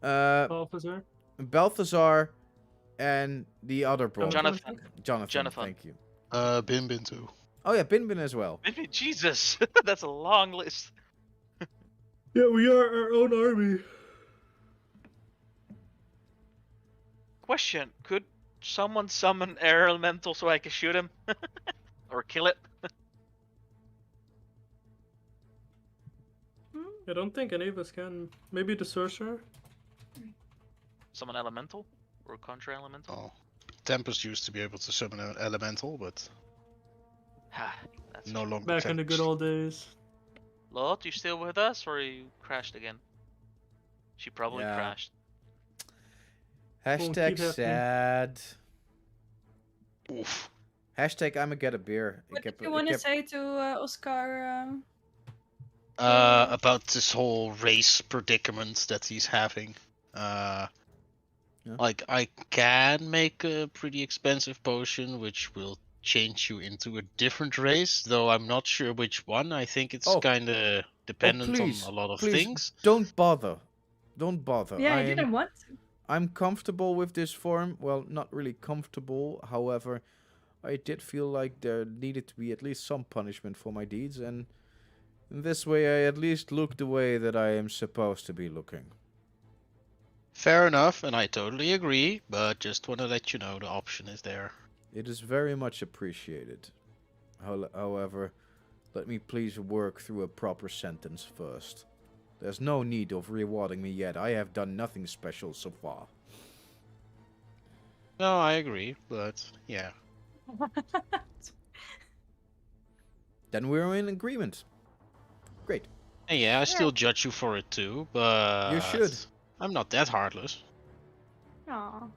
Balthazar? Balthazar, And the other bro. Jonathan. Jonathan. Jonathan. Thank you. Bin Bin too. Oh yeah, Bin Bin as well. Maybe Jesus. That's a long list. Yeah, we are our own army. Question: could someone summon air elemental so I can shoot him or kill it? I don't think any of us can. Maybe the sorcerer? Summon elemental or contra elemental? Oh, Tempest used to be able to summon an elemental, but Ha, that's no longer. Back in the good Tempest. old days. Lot, you still with us or you crashed again? She probably Yeah. crashed. Won't Hashtag keep happening. sad. Oof. Hashtag I'ma get a beer. What Ik did heb- you ik want to heb- say to Oscar? About this whole race predicament that he's having. Yeah. Like, I can make a pretty expensive potion which will change you into a different race, though I'm not sure which one. I think it's Oh. kind of dependent please, on a lot of please. things. Don't bother. Don't bother. Yeah, I didn't want to. I'm comfortable with this form. Well, not really comfortable. However, I did feel like there needed to be at least some punishment for my deeds, and in this way I at least look the way that I am supposed to be looking. Fair enough, and I totally agree, but just want to let you know the option is there. It is very much appreciated. However, let me please work through a proper sentence first. There's no need of rewarding me yet. I have done nothing special so far. No, I agree, but yeah. Then we're in agreement. Great. And yeah, I still judge you for it too, but You should. I'm not that heartless. Aw.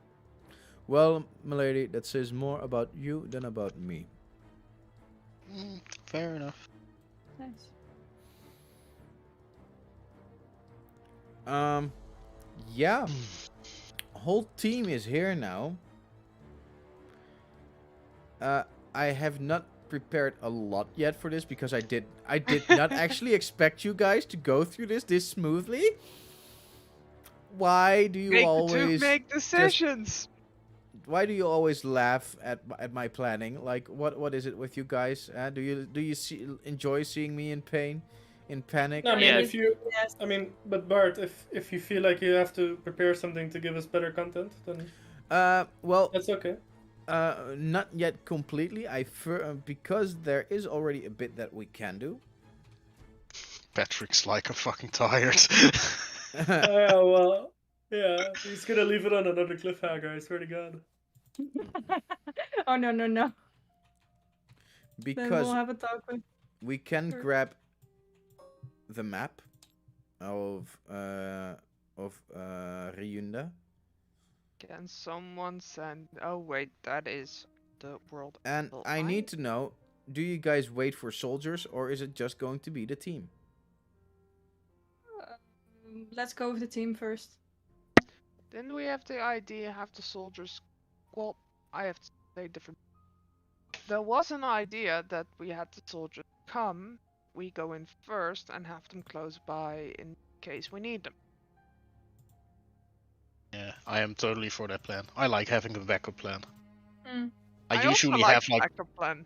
Well, milady, that says more about you than about me. Fair enough. Nice. Yeah. Whole team is here now. I have not prepared a lot yet for this because I did not actually expect you guys to go through this smoothly. Why do you always make decisions? why do you always laugh at my planning? Like what is it with you guys? Do you enjoy seeing me in pain, in panic? No, I mean, Yeah. if you, Yes. I mean, but Bart, if you feel like you have to prepare something to give us better content, then Well, that's okay. not yet completely. Because there is already a bit that we can do. Patrick's like, I'm fucking tired. Yeah, well, yeah, he's gonna leave it on another cliffhanger. I swear to God. Oh no. Then we'll Because have a talk with. we can Sure. grab the map of Ryunda, Can someone send? Oh wait, that is the world. and Well, I need to know: do you guys wait for soldiers, or is it just going to be the team? Let's go with the team first. Didn't we have the idea have the soldiers? Well, I have to say different. There was an idea that we had the soldiers come, we go in first and have them close by in case we need them. Yeah, I am totally for that plan. I like having a backup plan. Hmm. I also usually like have the like backup plan.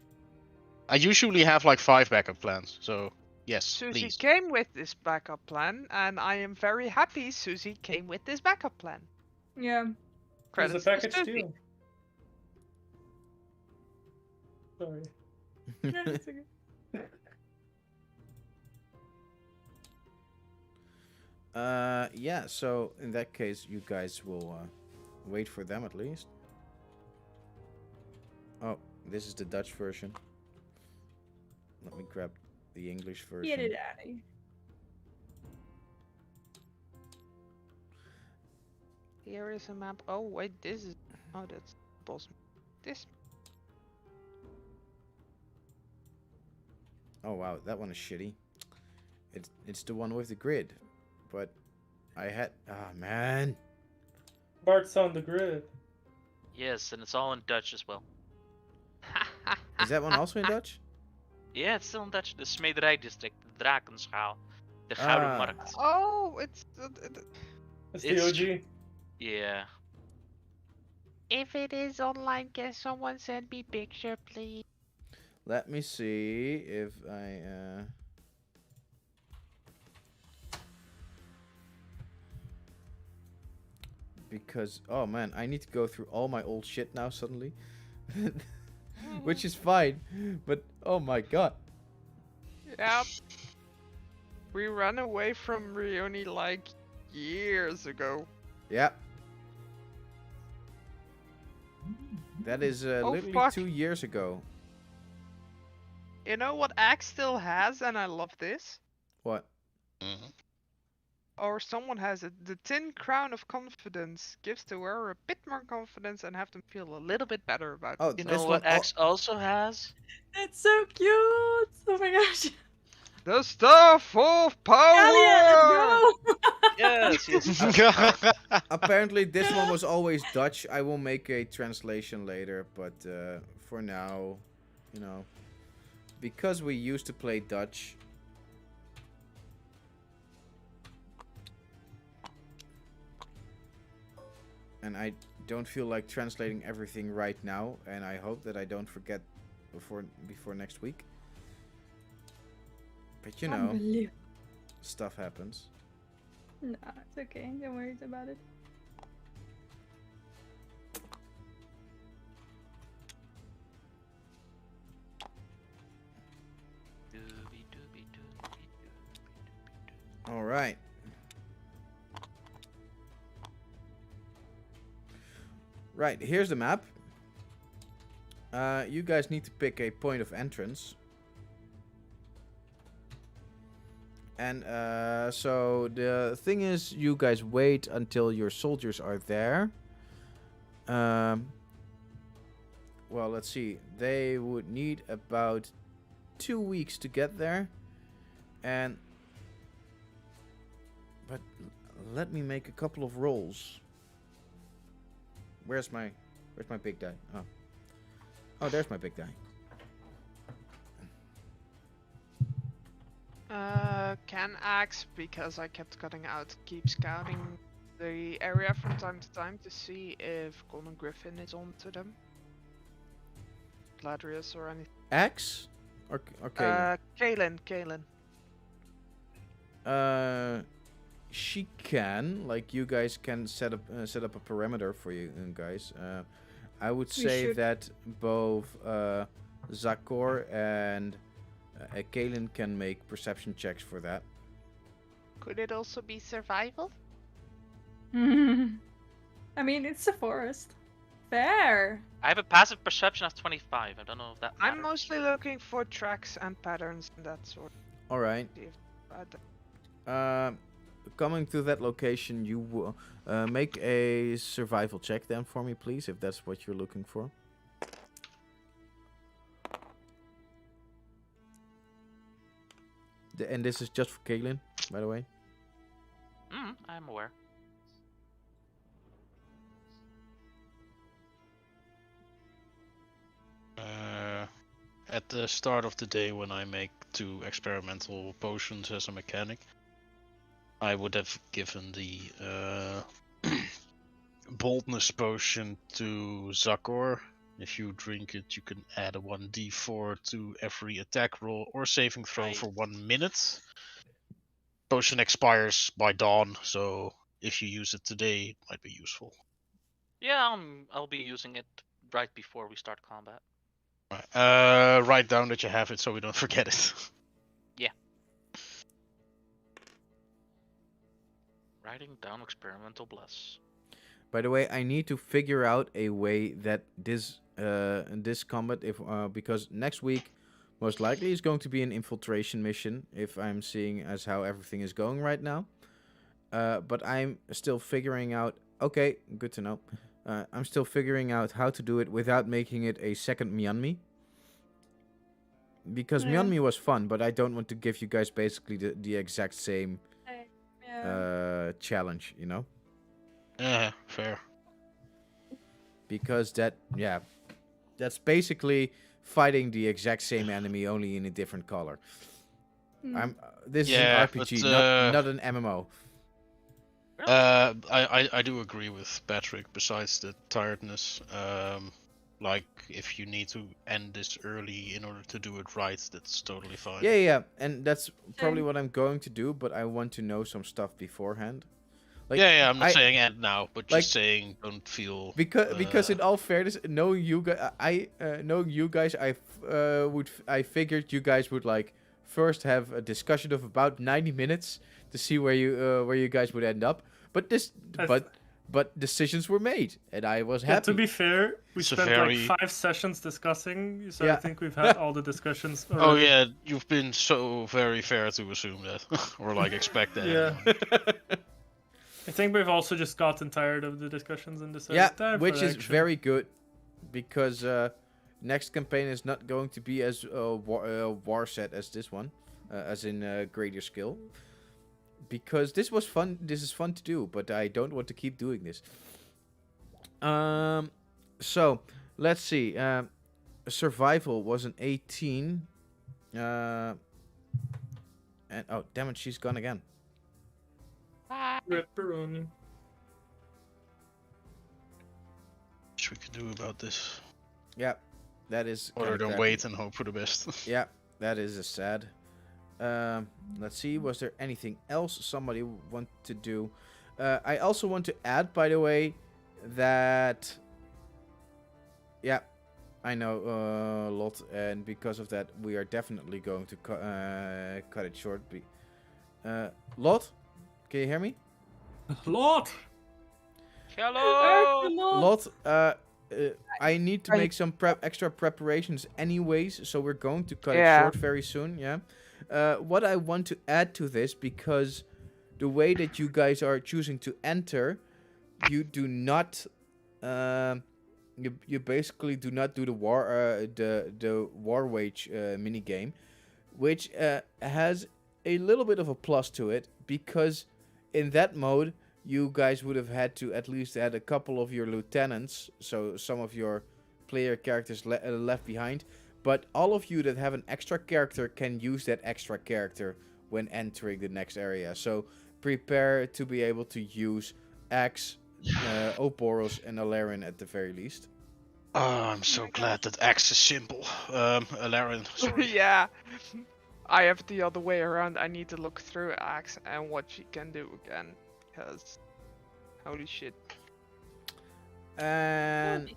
5 backup plans. So yes, Susie please. came with this backup plan, and I am very happy Susie came with this backup plan. Yeah. There's Credits a to package Susie. deal. Sorry. Yeah, that's okay. Yeah. So in that case, you guys will wait for them at least. Oh, this is the Dutch version. Let me grab the English version. Get it out of here. Here is a map. Oh wait, this is. Oh, that's boss. This. Oh wow, that one is shitty. It's the one with the grid, but I had man. Bart's on the grid. Yes, and it's all in Dutch as well. Is that one also in Dutch? Yeah, it's still in Dutch. The Smederijdistrict, de Drakenschaal, de Gouden Ah. Markt. Oh, it's. It's It's the OG. Yeah. If it is online, can someone send me picture, please? Let me see if I. Because oh man, I need to go through all my old shit now suddenly, which is fine. But oh my god. Yep. We ran away from Rioni like years ago. Yeah. That is literally fuck. 2 years ago. You know what Axe still has, and I love this? What? Mhm. Or someone has it. The Tin Crown of Confidence gives the wearer a bit more confidence and have them feel a little bit better about Oh, it. You this know one. what X also has? It's so cute. Oh my gosh. The Staff of Power! Hell yeah, let's go. Yes, yes. Apparently, this one was always Dutch. I will make a translation later, but for now, you know, because we used to play Dutch. And I don't feel like translating everything right now, and I hope that I don't forget before next week. But you know, Unbelievable. stuff happens. No, it's okay. Don't worry about it. All right. Right, here's the map. You guys need to pick a point of entrance. And so the thing is, you guys wait until your soldiers are there. Well, let's see. They would need about 2 weeks to get there. But let me make a couple of rolls. Where's my big die? Oh, there's my big die. Can Axe, because I kept cutting out, keep scouting the area from time to time to see if Golden Griffin is onto them? Ladrius or anything? X? Or Kaylin? Kaylin. She can. Like, you guys can set up a perimeter for you guys. I would say that both Zakor and Kaylin can make perception checks for that. Could it also be survival? I mean, it's a forest. Fair. I have a passive perception of 25. I don't know if that matters. I'm mostly looking for tracks and patterns and that sort. All right. Coming to that location, you will make a survival check then for me, please, if that's what you're looking for. And this is just for Kaylin, by the way. I'm aware. At the start of the day, when I make 2 experimental potions as a mechanic, I would have given the boldness potion to Zakor. If you drink it, you can add a 1d4 to every attack roll or saving throw for 1 minute. Potion expires by dawn, so if you use it today, it might be useful. Yeah, I'll be using it right before we start combat. Right. Write down that you have it so we don't forget it. Writing down experimental bless. By the way, I need to figure out a way that this combat, because next week most likely is going to be an infiltration mission, if I'm seeing as how everything is going right now. But I'm still figuring out. Okay, good to know. I'm still figuring out how to do it without making it a second Myeonmi. Because Myeonmi was fun, but I don't want to give you guys basically the exact same challenge, you know? Yeah, fair. Because that's basically fighting the exact same enemy, only in a different color. This is an RPG, not an MMO. I do agree with Patrick. Besides the tiredness, like if you need to end this early in order to do it right, that's totally fine. Yeah, and that's probably Same. what I'm going to do. But I want to know some stuff beforehand. Like, yeah, I'm not I- saying end now, but like- just saying don't feel. because in all fairness, knowing you guys, I figured you guys would like first have a discussion of about 90 minutes to see where you guys would end up. But but decisions were made, and I was Yeah, happy. to be fair, we It's a spent very- like 5 sessions discussing, so Yeah. I think we've had all the discussions Oh already. yeah, you've been so very fair to assume that, or like expect that. Yeah. anyway. I think we've also just gotten tired of the discussions and decided Yeah, time which for is action. very good, because next campaign is not going to be as war set as this one, as in greater skill. Because this was fun. This is fun to do, but I don't want to keep doing this. So let's see. Survival was an 18. And oh damn it, she's gone again. Ripperoni. Which we could do about this, Yeah, that is. other kinda than crappy. wait and hope for the best. Yeah, that is a sad. Let's see. Was there anything else somebody want to do? I also want to add, by the way, that. Yeah, I know a lot, and because of that, we are definitely going to cut it short. Lot, can you hear me? Lord! Hello. Lot, I need to I- make some extra preparations anyways, so we're going to cut it Yeah. short very soon, yeah? What I want to add to this, because the way that you guys are choosing to enter, you do not, you basically do not do the war wage mini game, which has a little bit of a plus to it, because in that mode you guys would have had to at least add a couple of your lieutenants, so some of your player characters left behind. But all of you that have an extra character can use that extra character when entering the next area. So prepare to be able to use Axe, Oporos, and Alarion at the very least. Oh, I'm so glad that Axe is simple. Alarion, sorry. Yeah. I have the other way around. I need to look through Axe and what she can do again. Because, holy shit. And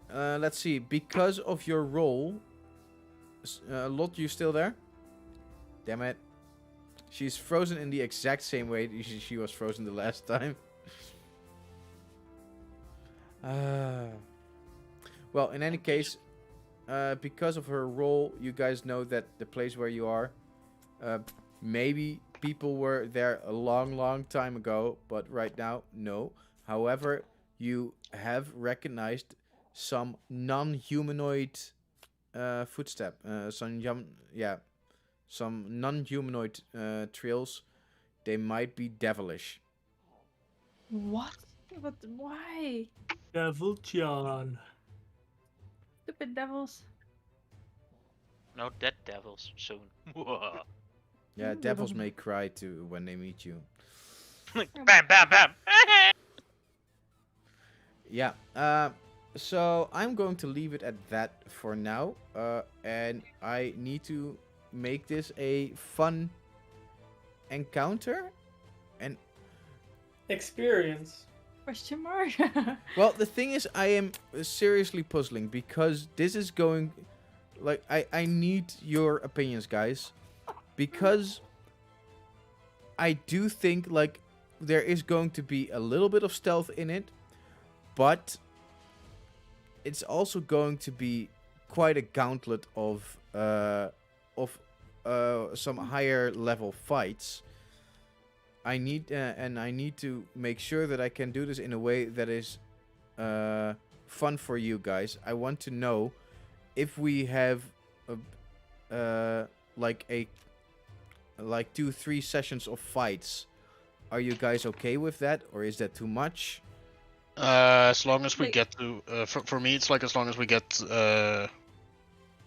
let's see, because of your role, Lot, you still there? Damn it. She's frozen in the exact same way she was frozen the last time. Well, in any case, because of her role, you guys know that the place where you are, maybe people were there a long time ago, but right now, no. However, you have recognized some non-humanoid footstep, some non-humanoid trails. They might be devilish. What? But why? Devil John. Stupid devils. No dead devils soon. Yeah, devils may cry too when they meet you. Bam, bam, bam. Yeah. So I'm going to leave it at that for now. And I need to make this a fun encounter. And Experience. Question mark? well, the thing is, I am seriously puzzling because this is going. Like, I need your opinions, guys, because I do think like there is going to be a little bit of stealth in it, but it's also going to be quite a gauntlet of some higher level fights. I need to make sure that I can do this in a way that is fun for you guys. I want to know if we have like 2-3 sessions of fights. Are you guys okay with that, or is that too much? As long as we Wait. get to, for me, it's like as long as we get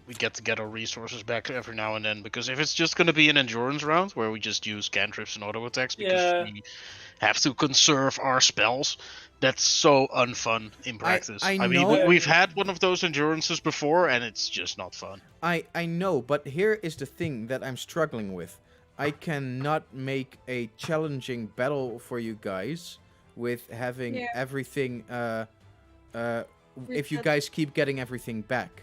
we get to get our resources back every now and then. Because if it's just going to be an endurance round where we just use cantrips and auto attacks because Yeah. we have to conserve our spells, that's so unfun in practice. I mean, know- we've had one of those endurances before, and it's just not fun. I know, but here is the thing that I'm struggling with. I cannot make a challenging battle for you guys with having Yeah. everything if you Reset. guys keep getting everything back.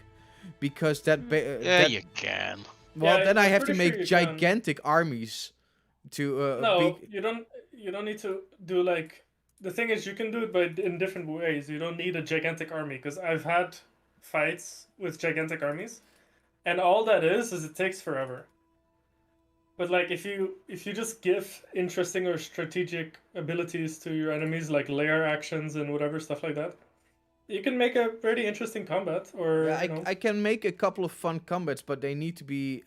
Because that Yeah, that- you can. well, Yeah, then I I'm have to pretty sure make you can. gigantic armies to No, be you don't. You don't need to do like. The thing is, you can do it by in different ways. You don't need a gigantic army because I've had fights with gigantic armies, and all that is it takes forever. But like if you just give interesting or strategic abilities to your enemies, like layer actions and whatever stuff like that, you can make a pretty interesting combat. Or Yeah, you know, I can make a couple of fun combats, but they need to be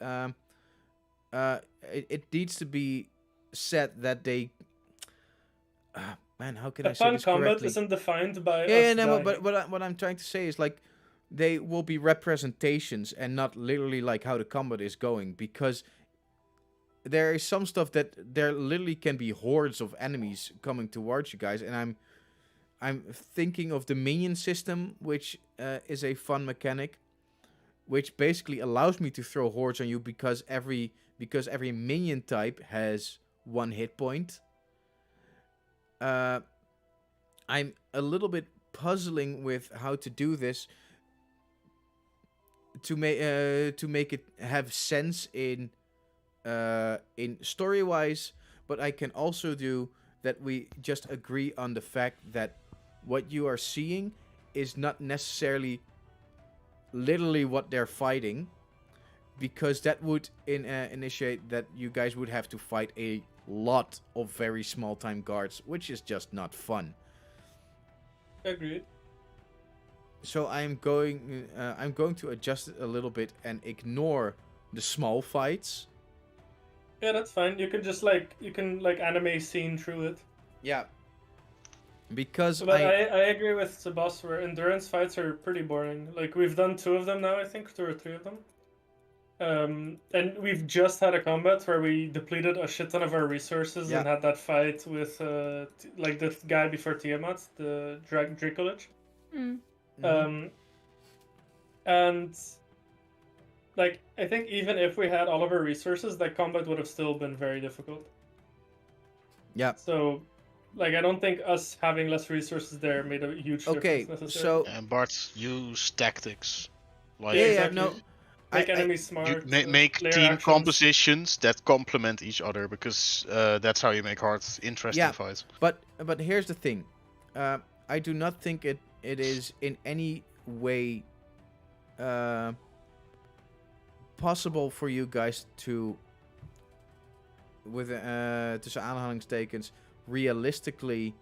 it needs to be set that they man, how can a I say fun this combat correctly? isn't defined by Yeah, us no, dying. but what I'm trying to say is like they will be representations and not literally like how the combat is going, because there is some stuff that there literally can be hordes of enemies coming towards you guys, and I'm thinking of the minion system, which is a fun mechanic, which basically allows me to throw hordes on you because every minion type has 1 hit point. I'm a little bit puzzling with how to do this to make it have sense in story wise, but I can also do that we just agree on the fact that what you are seeing is not necessarily literally what they're fighting, because that would initiate that you guys would have to fight a lot of very small time guards, which is just not fun. Agreed. So I'm going to adjust it a little bit and ignore the small fights. Yeah, that's fine. You can just you can anime scene through it. Yeah. Because But I agree with the boss where endurance fights are pretty boring. Like we've done 2 of them now, I think 2 or 3 of them. And we've just had a combat where we depleted a shit ton of our resources Yeah. and had that fight with like the guy before Tiamat, the Dracolich. Mm. And like I think even if we had all of our resources, that combat would have still been very difficult. Yeah. So like I don't think us having less resources there made a huge Okay, difference necessarily. so And Bart, use tactics. Like yeah, exactly. no, Make I- enemies you smart. make layer team actions. compositions that complement each other, because that's how you make hard, interesting Yeah. fights. but here's the thing, I do not think it is in any way possible for you guys to, with tussen aanhalingstekens, realistically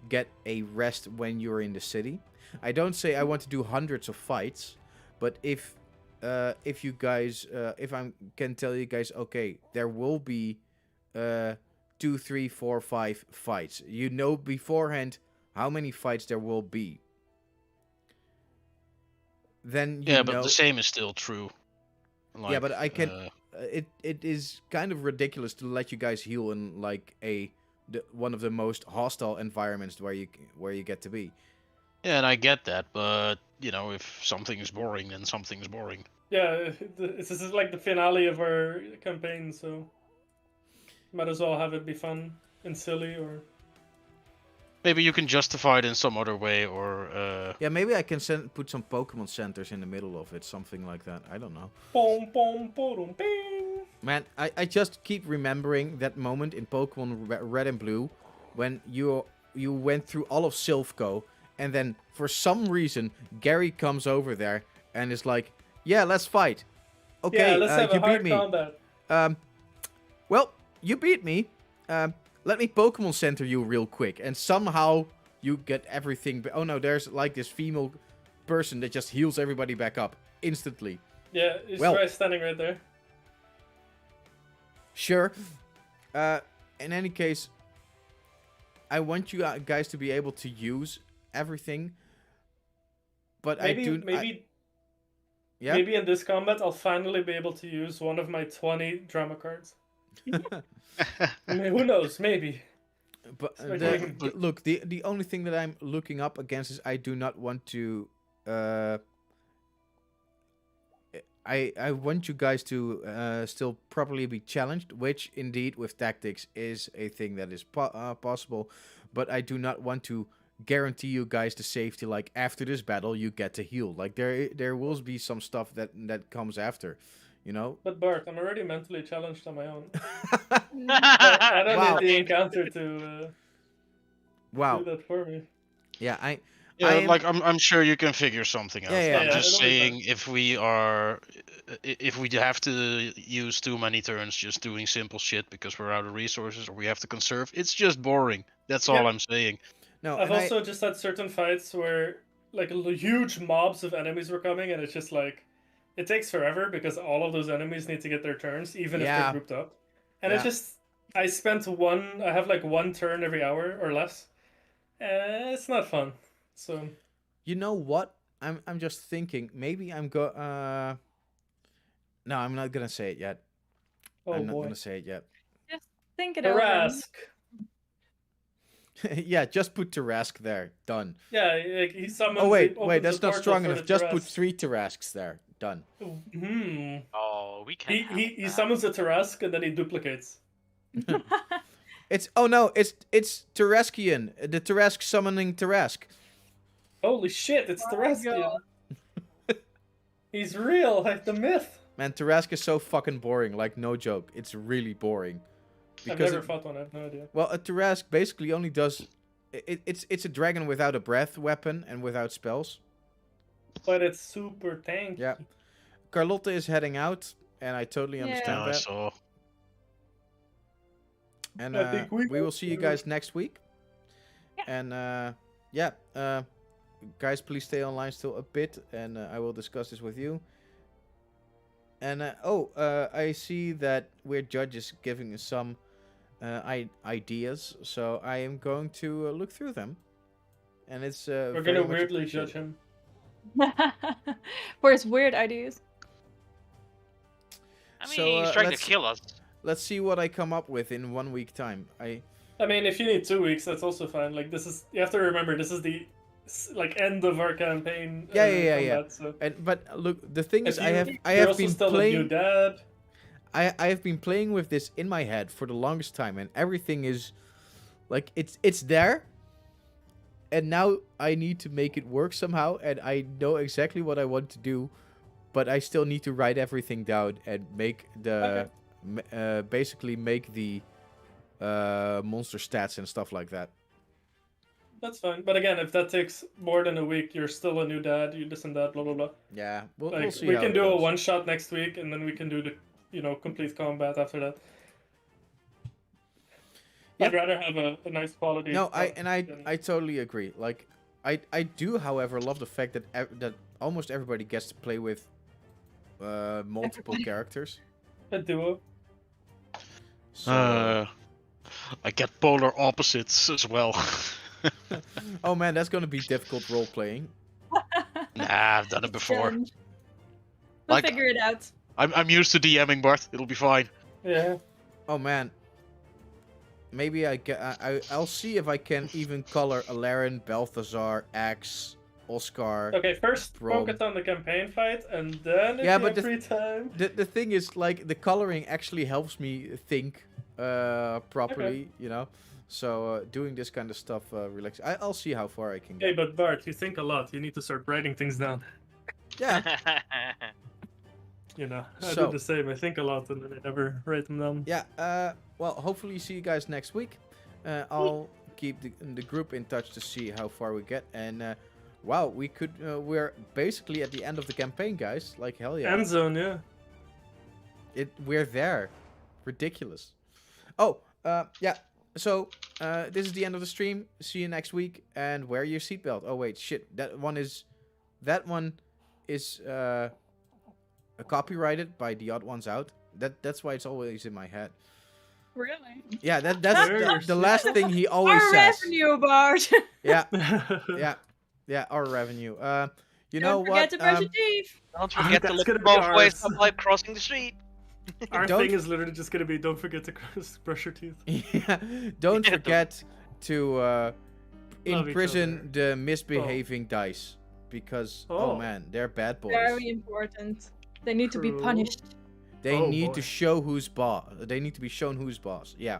get a rest when you're in the city. I don't say I want to do hundreds of fights, but if you guys, if I can tell you guys, okay, there will be 2, 3, 4, 5 fights. You know beforehand how many fights there will be. Then you Yeah, know. but the same is still true. Yeah, but I can- uh, It is kind of ridiculous to let you guys heal in like one of the most hostile environments where you get to be. yeah, and I get that, but you know, if something is boring, then something is boring. Yeah, this is like the finale of our campaign, so might as well have it be fun and silly, or Maybe you can justify it in some other way, or Yeah, maybe I can put some Pokemon centers in the middle of it, something like that. I don't know. boom, boom, boom, bing. Man, I just keep remembering that moment in Pokemon Red and Blue when you went through all of Silphco, and then for some reason Gary comes over there and is like, "Yeah, let's fight." Okay, Yeah, let's have you a beat hard me. combat. Well, you beat me. Let me Pokemon Center you real quick, and somehow you get everything. Oh no, there's like this female person that just heals everybody back up instantly. Yeah, he's Well- right standing right there. Sure. In any case, I want you guys to be able to use everything, but Maybe I do. maybe Yeah. maybe in this combat I'll finally be able to use one of my 20 drama cards. I mean, who knows? Maybe. But It's my dream. look, the only thing that I'm looking up against is I do not want to. I want you guys to still properly be challenged, which indeed with tactics is a thing that is possible, but I do not want to guarantee you guys the safety. Like after this battle, you get to heal. Like there will be some stuff that comes after, you know. But Bart, I'm already mentally challenged on my own. I don't Wow. need the encounter to Wow. do that for me. Yeah, Yeah, am- like I'm sure you can figure something out. Yeah, yeah. I'm Yeah, just it'll be saying if we have to use too many turns just doing simple shit because we're out of resources or we have to conserve, it's just boring. That's all Yeah. I'm saying. No, I've and also just had certain fights where like huge mobs of enemies were coming, and it's just like it takes forever because all of those enemies need to get their turns, even if Yeah. they're grouped up. And Yeah. it's just I have like one turn every hour or less. It's not fun. So you know what? I'm just thinking maybe I'm No, I'm not gonna say it yet. oh I'm not boy, gonna say it yet. Just think it over. Tarask. Yeah, just put Tarask there. Done. Yeah, like he summons. Oh wait, he opens wait, that's the not portal strong for enough. the Just put Tarask. 3 Tarasks there. Done. Hmm. Oh, we can't. have He that. summons the Tarask and then he duplicates. It's it's Taraskian, the Tarask summoning Tarask. Holy shit! It's Taraskian. He's real, like the myth. Man, Tarask is so fucking boring. Like no joke, it's really boring. I've never fought one. I have no idea. Well, a Tarask basically only does. It's a dragon without a breath weapon and without spells. But it's super tanky. Yeah. Carlotta is heading out, and I totally Yeah. understand Yeah, I that. saw. And I think we we will see you guys next week. Yeah. And yeah, guys, please stay online still a bit, and I will discuss this with you. And I see that Weird Judge is giving us some ideas, so I am going to look through them. And it's We're very gonna much weirdly appreciated. judge him. For his weird ideas. I mean, So, he's trying to let's- kill us. Let's see what I come up with in 1 week time. I mean, if you need 2 weeks, that's also fine. Like this is, you have to remember, this is the like end of our campaign. Yeah. combat, so. But look, the thing is, If I you- have you're also been still a new playing. dad. I have been playing with this in my head for the longest time, and everything is like it's there. And now I need to make it work somehow, and I know exactly what I want to do, but I still need to write everything down and make the basically make the monster stats and stuff like that. That's fine. But again, if that takes more than a week, you're still a new dad. You this and that, blah blah blah. Yeah, we'll Like see. we how can it do a goes. one shot next week, and then we can do the complete combat after that. Yeah. I'd rather have a nice quality. No, than- I totally agree. Like, I do, however, love the fact that that almost everybody gets to play with multiple Everybody. characters. a duo. So, I get polar opposites as well. oh man, that's gonna be difficult role playing. Nah, I've done it before. Challenge. We'll Like- figure it out. I'm used to DMing, Bart. It'll be fine. Yeah. Oh man. Maybe I'll see if I can even color Alaren, Balthazar, Axe, Oscar. Okay, first Bro. focus on the campaign fight, and then if Yeah, you but have free time. The thing is, like, the coloring actually helps me think properly, you know. So doing this kind of stuff relax. I'll see how far I can Hey, go. but Bart, you think a lot. You need to start writing things down. Yeah. You know, I So- do the same. I think a lot, and then I never write them down. Yeah. Well, hopefully see you guys next week. I'll keep the group in touch to see how far we get. And wow, we're basically at the end of the campaign, guys. Like hell yeah. End zone, yeah. We're there. Ridiculous. Oh, yeah. So, this is the end of the stream. See you next week, and wear your seatbelt. Oh wait, shit. That one is copyrighted by The Odd Ones Out. That's why it's always in my head. Really? Yeah, that's Cheers. the last thing he always Our says. revenue, Bart. Yeah, yeah, our revenue. You know Don't forget what? to brush your teeth. Don't forget to That's look gonna be both ways ours. while crossing the street. Our Don't- thing is literally just gonna be don't forget to brush your teeth. Yeah, don't Yeah, forget to Love each imprison other. the misbehaving dice. Because, Oh. man, they're bad boys. Very important. They need to be True. punished. They Oh, need boy. to show who's boss. They need to be shown who's boss. Yeah.